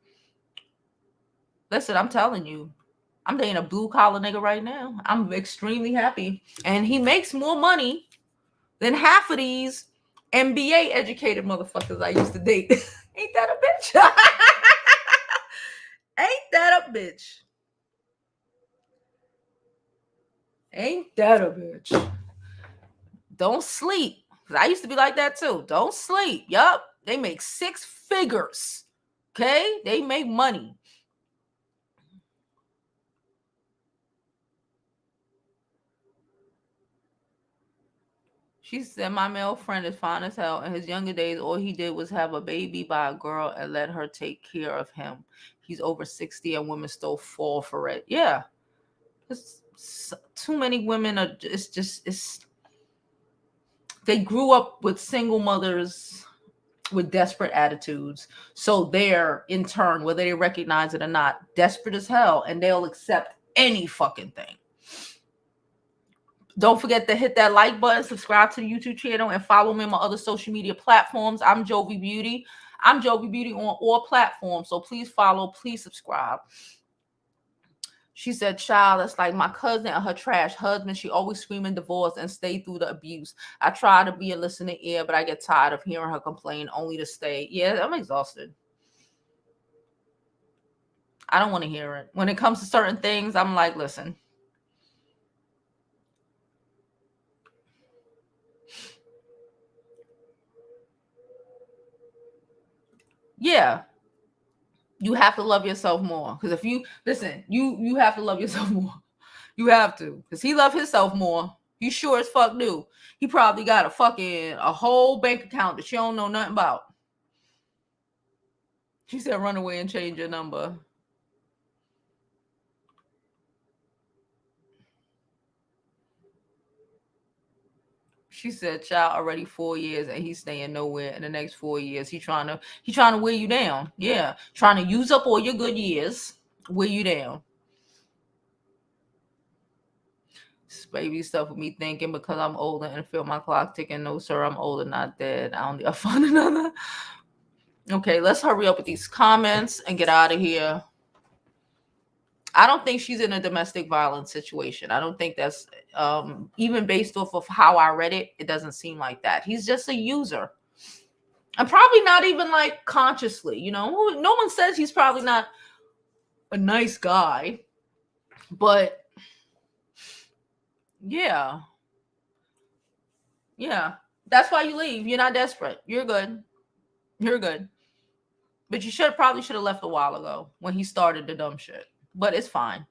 Listen, I'm telling you, I'm dating a blue collar nigga right now. I'm extremely happy. And he makes more money than half of these MBA educated motherfuckers I used to date. Ain't that a bitch? Ain't that a bitch? Ain't that a bitch? Don't sleep. I used to be like that too. Don't sleep. Yup. They make 6 figures. Okay? They make money. She said, my male friend is fine as hell. In his younger days, all he did was have a baby by a girl and let her take care of him. He's over 60 and women still fall for it. Yeah. Too many women are, they grew up with single mothers with desperate attitudes. So they're, in turn, whether they recognize it or not, desperate as hell, and they'll accept any fucking thing. Don't forget to hit that like button, subscribe to the YouTube channel, and follow me on my other social media platforms. I'm Jovi Beauty. I'm Jovi Beauty on all platforms. So please follow, please subscribe. She said, child, that's like my cousin and her trash husband. She always screaming divorce and stay through the abuse. I try to be a listening ear, but I get tired of hearing her complain only to stay. Yeah, I'm exhausted. I don't want to hear it. When it comes to certain things, I'm like, listen. Yeah. You have to love yourself more. Because if you listen, you have to love yourself more. You have to. Because he loved himself more. He sure as fuck do. He probably got a whole bank account that you don't know nothing about. She said, run away and change your number. She said, child, already 4 years and he's staying nowhere in the next 4 years. He trying to wear you down. Yeah. Trying to use up all your good years, wear you down. baby stuff with me thinking because I'm older and feel my clock ticking. No, sir, I'm older, not dead. I only find another. Okay, let's hurry up with these comments and get out of here. I don't think she's in a domestic violence situation. I don't think that's even based off of how I read it. It doesn't seem like that. He's just a user. And probably not even like consciously, you know. No one says he's probably not a nice guy, but yeah, that's why you leave. You're not desperate. You're good. But you probably should have left a while ago when he started the dumb shit. But it's fine.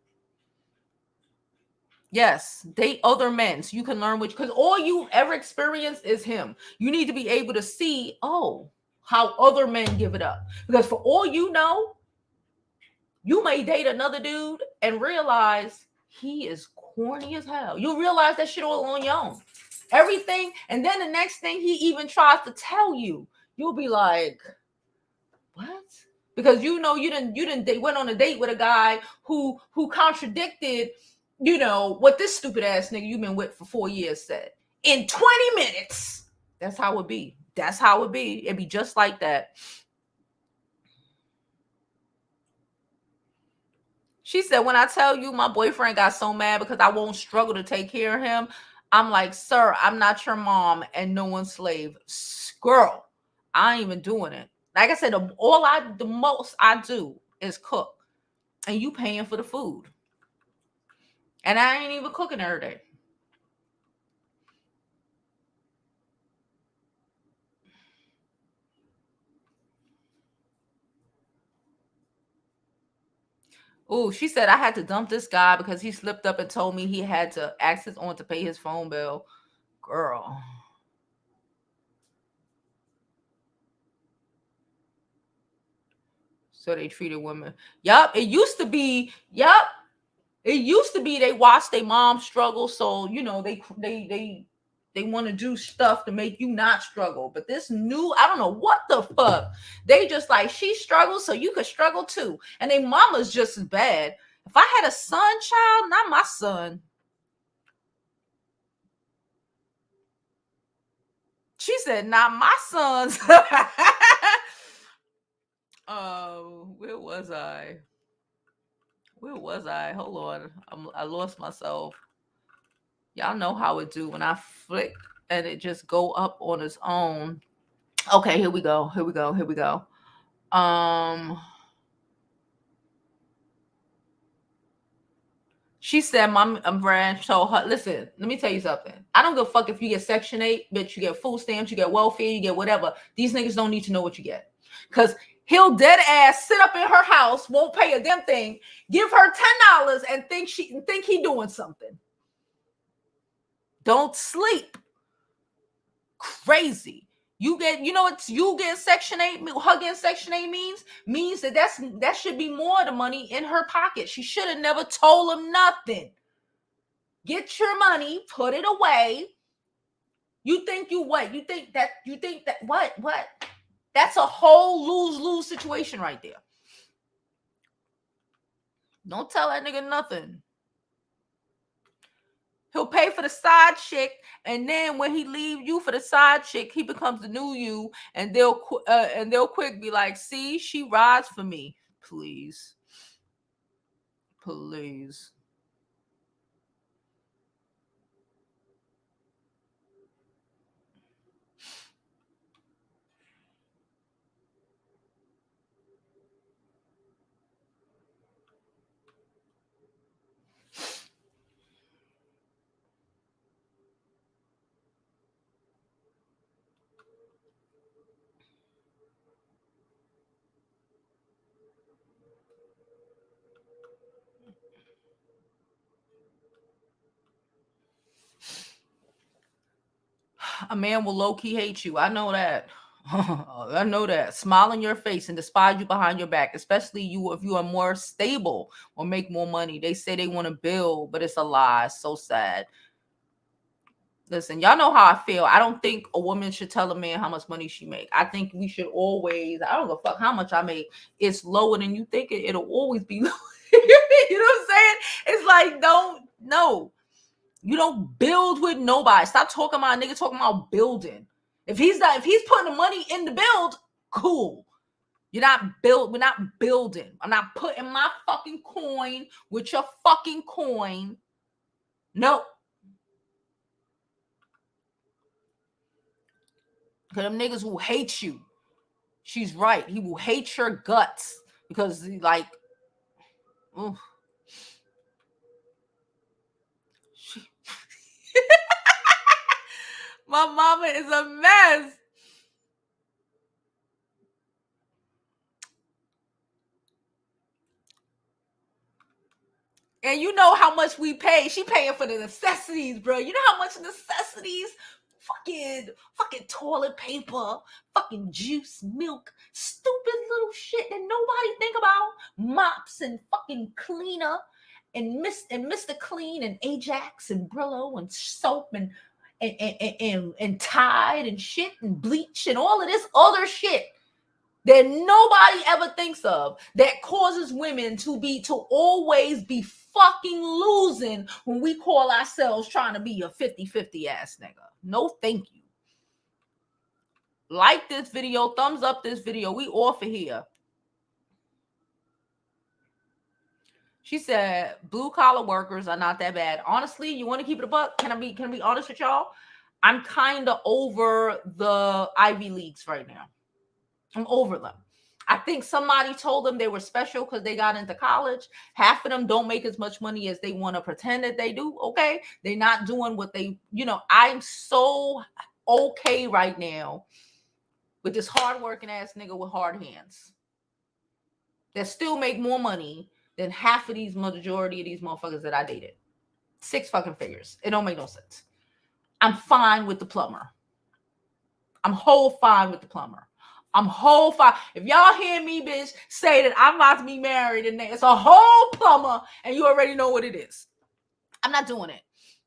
Yes, date other men so you can learn which, because all you ever experienced is him. You need to be able to see, how other men give it up. Because for all you know, you may date another dude and realize he is corny as hell. You'll realize that shit all on your own. Everything, and then the next thing he even tries to tell you, you'll be like, what? Because you went on a date with a guy who contradicted, what this stupid ass nigga you've been with for 4 years said in 20 minutes. That's how it be. It'd be just like that. She said, when I tell you my boyfriend got so mad because I won't struggle to take care of him, I'm like, sir, I'm not your mom and no one's slave. Girl, I ain't even doing it. Like I said, the most I do is cook. And you paying for the food. And I ain't even cooking every day. Oh, she said I had to dump this guy because he slipped up and told me he had to ask his aunt to pay his phone bill. Girl. So they treated women. Yup. It used to be they watched their mom struggle. So, they want to do stuff to make you not struggle. But this new, I don't know what the fuck. They just like, she struggles so you could struggle too. And they mama's just as bad. If I had a son, child, not my son. She said, not my sons. Where was I? Hold on. I lost myself. Y'all know how it do when I flick and it just go up on its own. Okay, here we go. She said, my branch told her, listen, let me tell you something. I don't give a fuck if you get Section 8, bitch, you get food stamps, you get welfare, you get whatever. These niggas don't need to know what you get. Because he'll dead ass sit up in her house, won't pay a damn thing, give her $10 and think he doing something. Don't sleep. Crazy. You get Section 8, her getting Section 8 means that should be more of the money in her pocket. She should have never told him nothing. Get your money, put it away. You think that what? That's a whole lose-lose situation right there. Don't tell that nigga nothing. He'll pay for the side chick, and then when he leave you for the side chick, he becomes the new you, and they'll quick be like, "See, she rides for me, please." A man will low-key hate you. I know that. I know that. Smile in your face and despise you behind your back, especially if you are more stable or make more money. They say they want to build, but it's a lie. It's so sad. Listen, y'all know how I feel. I don't think a woman should tell a man how much money she make. I think we should always, I don't give a fuck how much I make. It's lower than you think it'll always be low. You know what I'm saying? It's like, no. You don't build with nobody. Stop talking about nigga talking about building. If he's putting the money in the build, cool. We're not building. I'm not putting my fucking coin with your fucking coin. Nope. Because them niggas will hate you. She's right. He will hate your guts because like, oof. My mama is a mess. And you know how much we pay. She paying for the necessities, bro. You know how much necessities? Fucking toilet paper, fucking juice, milk, stupid little shit that nobody think about. Mops and fucking cleaner and Mr. Clean and Ajax and Brillo and soap and Tide and shit and bleach and all of this other shit that nobody ever thinks of that causes women to always be fucking losing when we call ourselves trying to be a 50-50 ass nigga. No, thank you. Like this video, thumbs up this video. We off of here. She said, blue collar workers are not that bad. Honestly, you want to keep it a buck? Can I be honest with y'all? I'm kind of over the Ivy Leagues right now. I'm over them. I think somebody told them they were special because they got into college. Half of them don't make as much money as they want to pretend that they do. Okay. They're not doing what they, I'm so okay right now with this hardworking ass nigga with hard hands that still make more money than half of these majority of these motherfuckers that I dated. 6 fucking figures. It don't make no sense. I'm fine with the plumber. I'm whole fine with the plumber. I'm whole fine. If y'all hear me, bitch, say that I'm about to be married and it's a whole plumber and you already know what it is. I'm not doing it.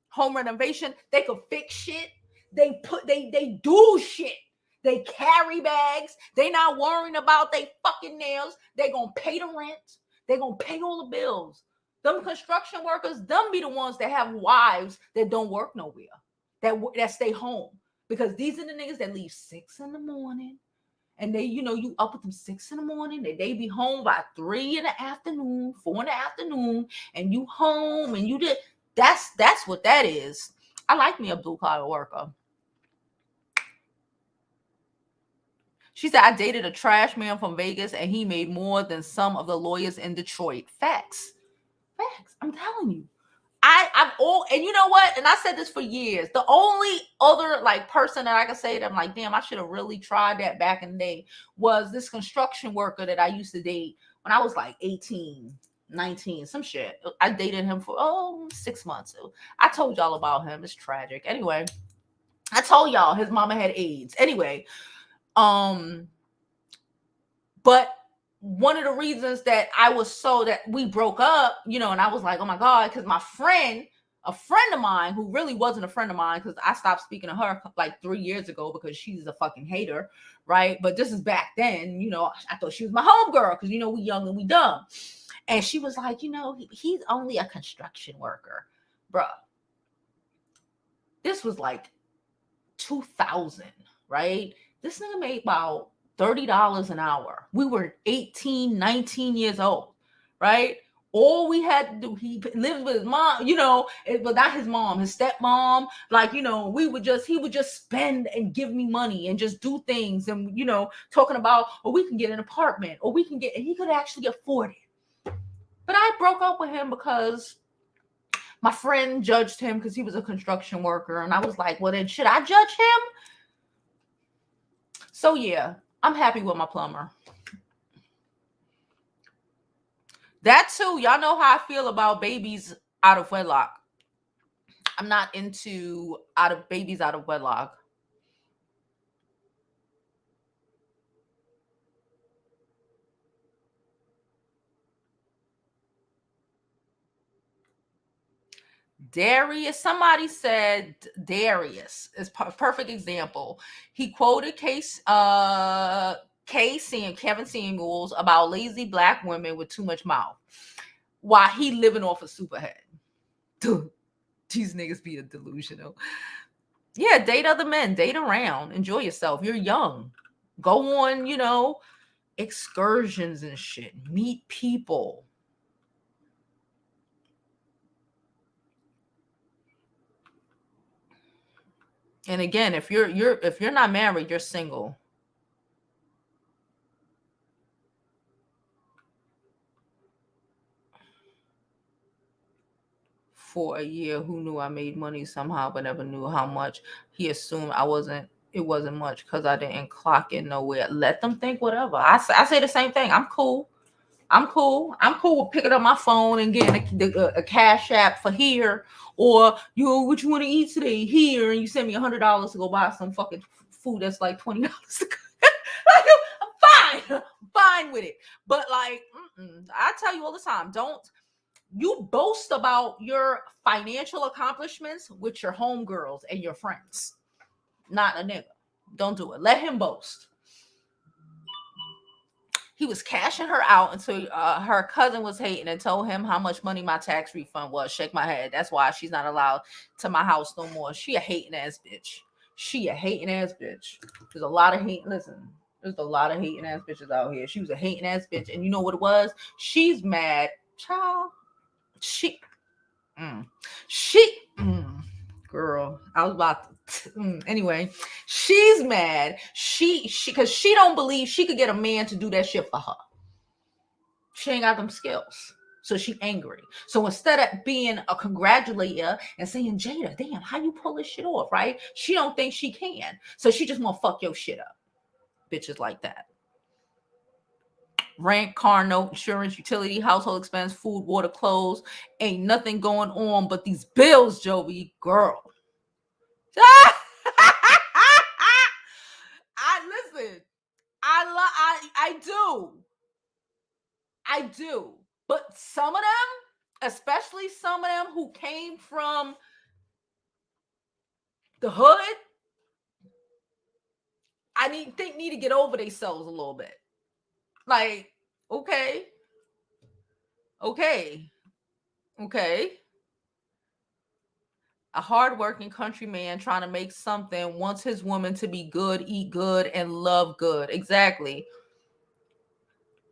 Home renovation, they could fix shit. They do shit. They carry bags. They not worrying about they fucking nails. They gonna pay the rent. They gonna pay all the bills. Them construction workers, them be the ones that have wives that don't work nowhere, that stay home. Because these are the niggas that leave 6 in the morning. And they, you up with them 6 in the morning. They be home by 3 in the afternoon, 4 in the afternoon, and you home and you did. That's what that is. I like me a blue collar worker. She said, I dated a trash man from Vegas and he made more than some of the lawyers in Detroit. Facts. I'm telling you. And you know what? And I said this for years. The only other person that I could say that I'm like, damn, I should have really tried that back in the day was this construction worker that I used to date when I was like 18, 19, some shit. I dated him for 6 months. I told y'all about him. It's tragic. Anyway, I told y'all his mama had AIDS. Anyway, but one of the reasons that we broke up, and I was like, oh my God, because a friend of mine who really wasn't a friend of mine, because I stopped speaking to her like 3 years ago because she's a fucking hater, right? But this is back then, I thought she was my homegirl because, we young and we dumb. And she was like, he's only a construction worker. Bruh. This was like 2000, right? This nigga made about $30 an hour. We were 18, 19 years old, right? All we had to do, he lived with his mom, but not his mom, his stepmom. He would just spend and give me money and just do things. And, talking about, we can get an apartment and he could actually afford it. But I broke up with him because my friend judged him because he was a construction worker. And I was like, well, then should I judge him? So yeah, I'm happy with my plumber. That too, y'all know how I feel about babies out of wedlock. I'm not into babies out of wedlock. Darius, somebody said Darius is a perfect example. He quoted Casey and Kevin Samuels about lazy black women with too much mouth while he living off a superhead. These niggas be delusional. Yeah, date other men, date around, enjoy yourself. You're young. Go on, excursions and shit. Meet people. And again, if you're not married, you're single. For a year, who knew I made money somehow but never knew how much. He assumed it wasn't much because I didn't clock in nowhere. Let them think whatever. I say the same thing. I'm cool with picking up my phone and getting a cash app for here, or what you want to eat today here, and you send me $100 to go buy some fucking food that's like $20. I'm fine with it. But like, I tell you all the time, don't you boast about your financial accomplishments with your homegirls and your friends, not a nigga. Don't do it. Let him boast. He was cashing her out until her cousin was hating and told him how much money my tax refund was. Shake my head. That's why she's not allowed to my house no more. She a hating ass bitch. There's a lot of hate. Listen, there's a lot of hating ass bitches out here. She was a hating ass bitch. And you know what it was? She's mad. Child. Girl, I was about to, anyway, she's mad. Because she don't believe she could get a man to do that shit for her. She ain't got them skills. So she angry. So instead of being a congratulator and saying, Jada, damn, how you pull this shit off, right? She don't think she can. So she just want to fuck your shit up. Bitches like that. Rent, car note, insurance, utility, household expense, food, water, clothes. Ain't nothing going on but these bills, Jovi. Girl. Listen. I do. But some of them, especially some of them who came from the hood, need to get over themselves a little bit. Like, okay. A hardworking country man trying to make something wants his woman to be good, eat good, and love good. Exactly.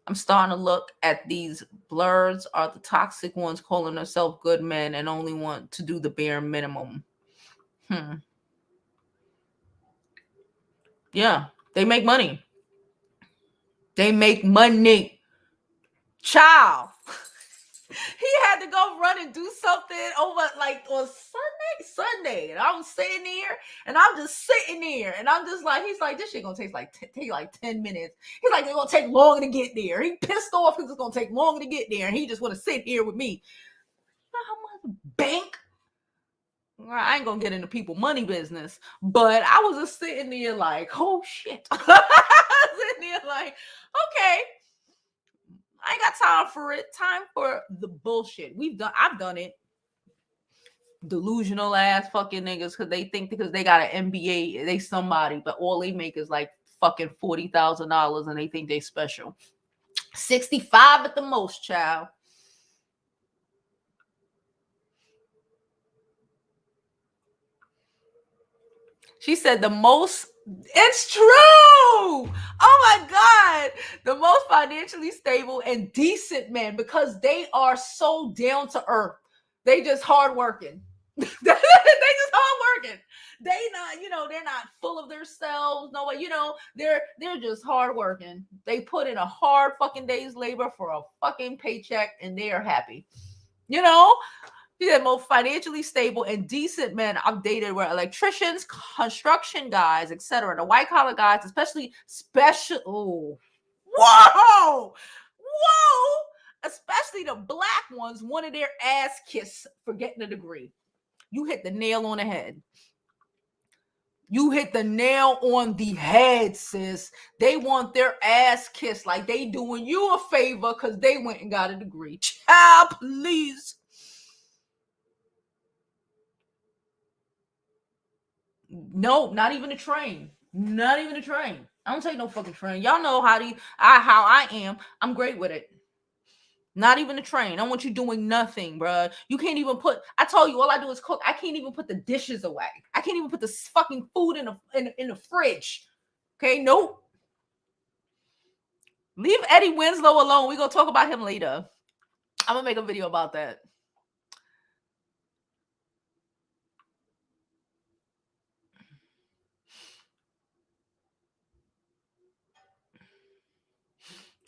I'm starting to look at these blurs are the toxic ones calling themselves good men and only want to do the bare minimum. Yeah, they make money. Child. He had to go run and do something over like on Sunday. And I'm sitting there and I'm just sitting there and I'm just like, he's like, this shit gonna take like 10 minutes. He's like, it's gonna take longer to get there. He pissed off because it's gonna take longer to get there. And he just want to sit here with me. You know how much bank? I ain't gonna get into people money business, but I was just sitting there like, oh shit. Sitting there like, okay. I ain't got time for it. Time for the bullshit. I've done it. Delusional ass fucking niggas because they think because they got an MBA, they somebody, but all they make is like fucking $40,000 and they think they special. 65 at the most, child. She said the most. It's true. Oh my God. The most financially stable and decent men because they are so down to earth. They just hardworking. They just hardworking. They not, they're not full of themselves. No way, they're just hardworking. They put in a hard fucking day's labor for a fucking paycheck and they are happy. He said most financially stable and decent men I've dated were electricians, construction guys, etc. The white collar guys, especially especially the black ones, wanted their ass kissed for getting a degree. You hit the nail on the head. You hit the nail on the head, sis. They want their ass kissed like they doing you a favor because they went and got a degree. Child, please. No, not even a train. Not even a train. I don't take no fucking train. Y'all know how I am. I'm great with it. Not even a train. I want you doing nothing, bruh. You can't even put, I told you, all I do is cook. I can't even put the dishes away. I can't even put the fucking food in the fridge. Okay, nope. Leave Eddie Winslow alone. We're going to talk about him later. I'm going to make a video about that.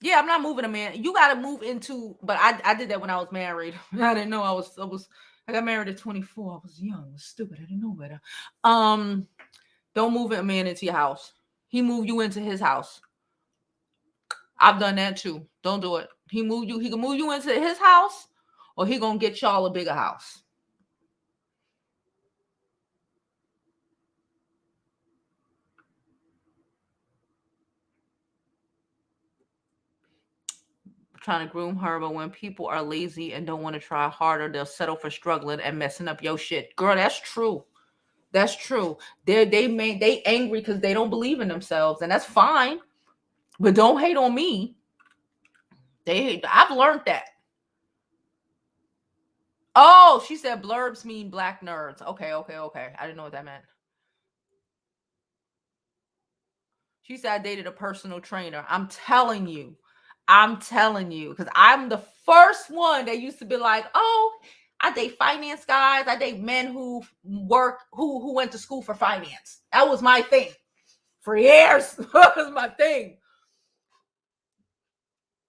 Yeah, I'm not moving a man. You got to move into, but I did that when I was married. I didn't know I got married at 24. I was young. I was stupid. I didn't know better. Don't move a man into your house. He moved you into his house. I've done that too. Don't do it. He can move you into his house, or he gonna get y'all a bigger house. Trying to groom her, but when people are lazy and don't want to try harder, they'll settle for struggling and messing up your shit. Girl, that's true. That's true. They angry because they don't believe in themselves, and that's fine. But don't hate on me. I've learned that. Oh, she said blurbs mean black nerds. Okay. I didn't know what that meant. She said I dated a personal trainer. I'm telling you, because I'm the first one that used to be like, oh, I date finance guys. I date men who went to school for finance. That was my thing for years. That was my thing.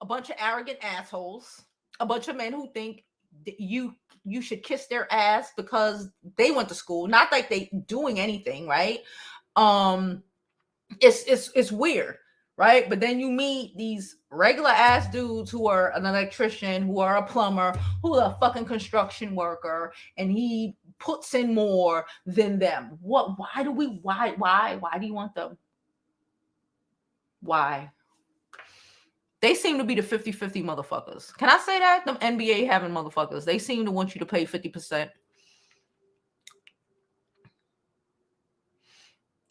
A bunch of arrogant assholes. A bunch of men who think you should kiss their ass because they went to school. Not like they doing anything, right? It's weird, right? But then you meet these regular ass dudes who are an electrician, who are a plumber, who are a fucking construction worker, and he puts in more than them. Why do you want them? Why? They seem to be the 50-50 motherfuckers. Can I say that? Them NBA having motherfuckers. They seem to want you to pay 50%.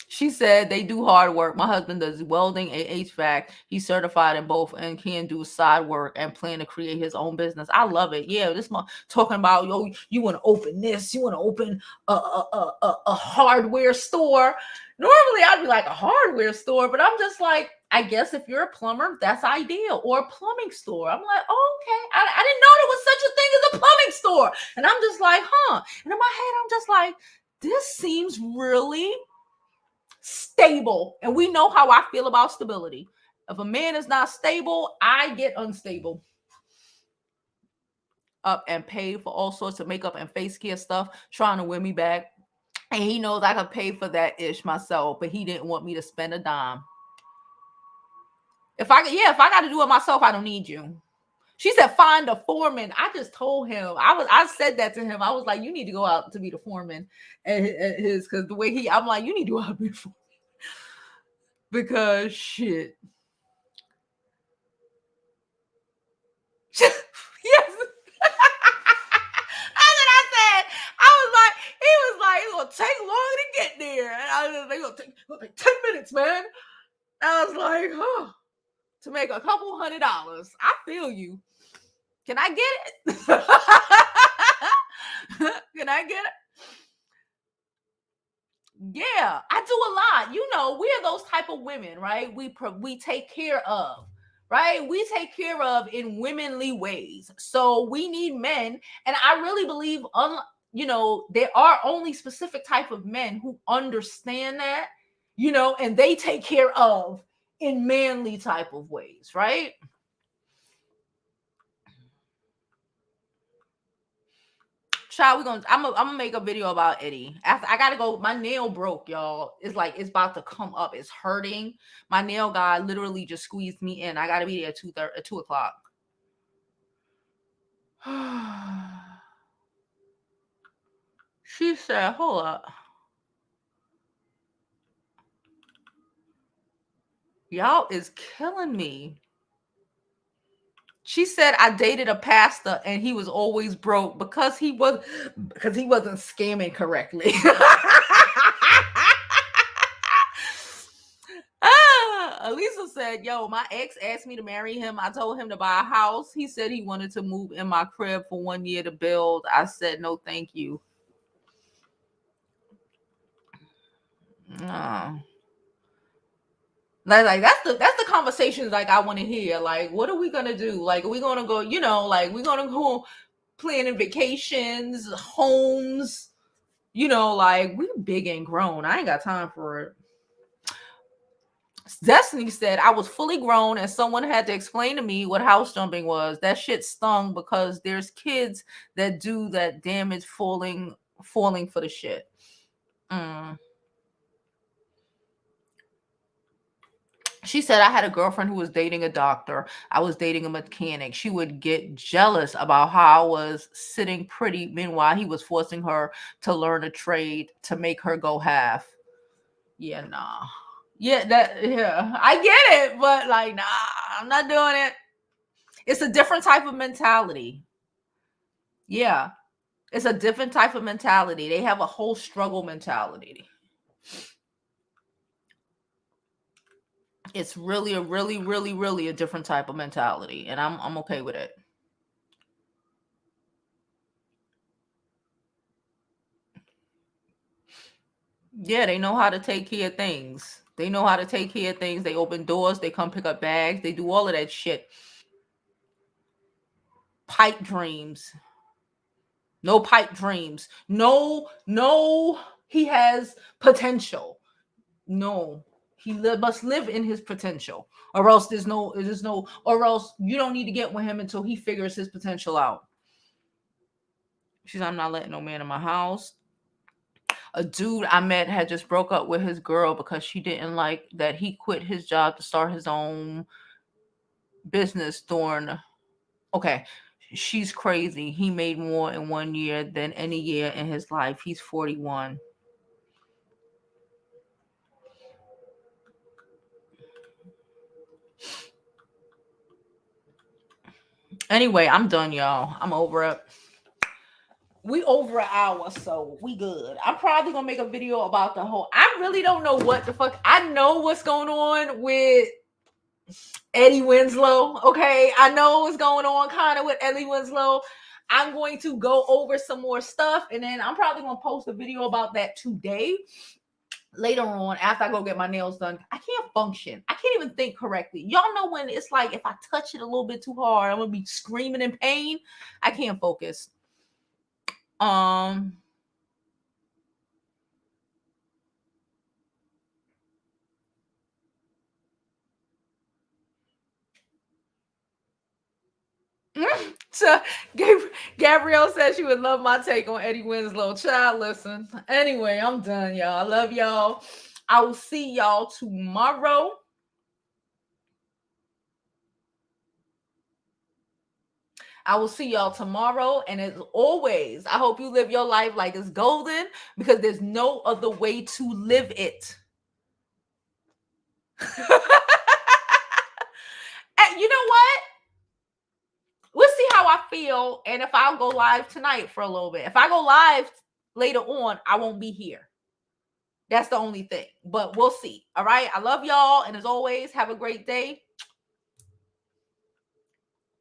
She said they do hard work. My husband does welding and HVAC. He's certified in both and can do side work and plan to create his own business. I love it. Yeah, this month talking about, yo, you want to open this, you want to open a hardware store. Normally I'd be like a hardware store, but I'm just like, I guess if you're a plumber, that's ideal. Or a plumbing store. I'm like, oh, okay. I didn't know there was such a thing as a plumbing store. And I'm just like, huh. And in my head, I'm just like, this seems really stable. And we know how I feel about stability. If a man is not stable, I get unstable. Up and pay for all sorts of makeup and face care stuff, trying to win me back. And he knows I could pay for that ish myself, but he didn't want me to spend a dime. If I got to do it myself, I don't need you. She said, find a foreman. I just told him, I said that to him. I was like, you need to go out to be the foreman at his, because the way I'm like, you need to go out to be the foreman. Because shit. Yes. That's what I said. He was like, it's gonna take long to get there. And I was like, it's gonna take 10 minutes, man. I was like, huh. To make a couple $100. I feel you. Can I get it? Can I get it? Yeah, I do a lot. You know, we are those type of women, right? We take care of, right? We take care of in womanly ways. So we need men, and I really believe, there are only specific type of men who understand that, and they take care of in manly type of ways, right? Child, I'm gonna make a video about Eddie. After I gotta go, my nail broke, y'all. It's about to come up. It's hurting. My nail guy literally just squeezed me in. I gotta be there at 2 o'clock. She said, hold up. Y'all is killing me. She said I dated a pastor and he was always broke because he wasn't scamming correctly. Elisa also said, yo, my ex asked me to marry him. I told him to buy a house. He said he wanted to move in my crib for 1 year to build. I said, no, thank you. No. Like that's the conversations like I want to hear. Like, what are we gonna do? Like, are we gonna go, like we're gonna go planning vacations, homes, like we big and grown. I ain't got time for it. Destiny said I was fully grown and someone had to explain to me what house jumping was. That shit stung because there's kids that do that damage falling for the shit. She said, I had a girlfriend who was dating a doctor. I was dating a mechanic. She would get jealous about how I was sitting pretty. Meanwhile, he was forcing her to learn a trade to make her go half. Yeah, nah. Yeah, I get it, but like, nah, I'm not doing it. It's a different type of mentality. Yeah, it's a different type of mentality. They have a whole struggle mentality. It's really a different type of mentality, and I'm okay with it. Yeah, they know how to take care of things. They know how to take care of things. They open doors, they come pick up bags, they do all of that shit. Pipe dreams. No pipe dreams. No, he has potential. No, he must live in his potential, or else or else you don't need to get with him until he figures his potential out. She's, I'm not letting no man in my house. A dude I met had just broke up with his girl because she didn't like that he quit his job to start his own business during. Okay, she's crazy. He made more in 1 year than any year in his life. He's 41. Anyway, I'm done, y'all. I'm over it. We over an hour, so we good. I'm probably gonna make a video about the whole. I really don't know what the fuck. I know what's going on with Eddie Winslow. Okay, I know what's going on kind of with Eddie Winslow. I'm going to go over some more stuff, and then I'm probably gonna post a video about that today. Later on, after I go get my nails done, I can't function. I can't even think correctly. Y'all know when it's like if I touch it a little bit too hard, I'm gonna be screaming in pain. I can't focus. So Gabrielle said she would love my take on Eddie Winslow. Child, listen. Anyway, I'm done, y'all. I love y'all. I will see y'all tomorrow. And as always, I hope you live your life like it's golden, because there's no other way to live it. And you know what? We'll see how I feel, and if I'll go live tonight for a little bit. If I go live later on, I won't be here. That's the only thing, but we'll see. All right. I love y'all. And as always, have a great day.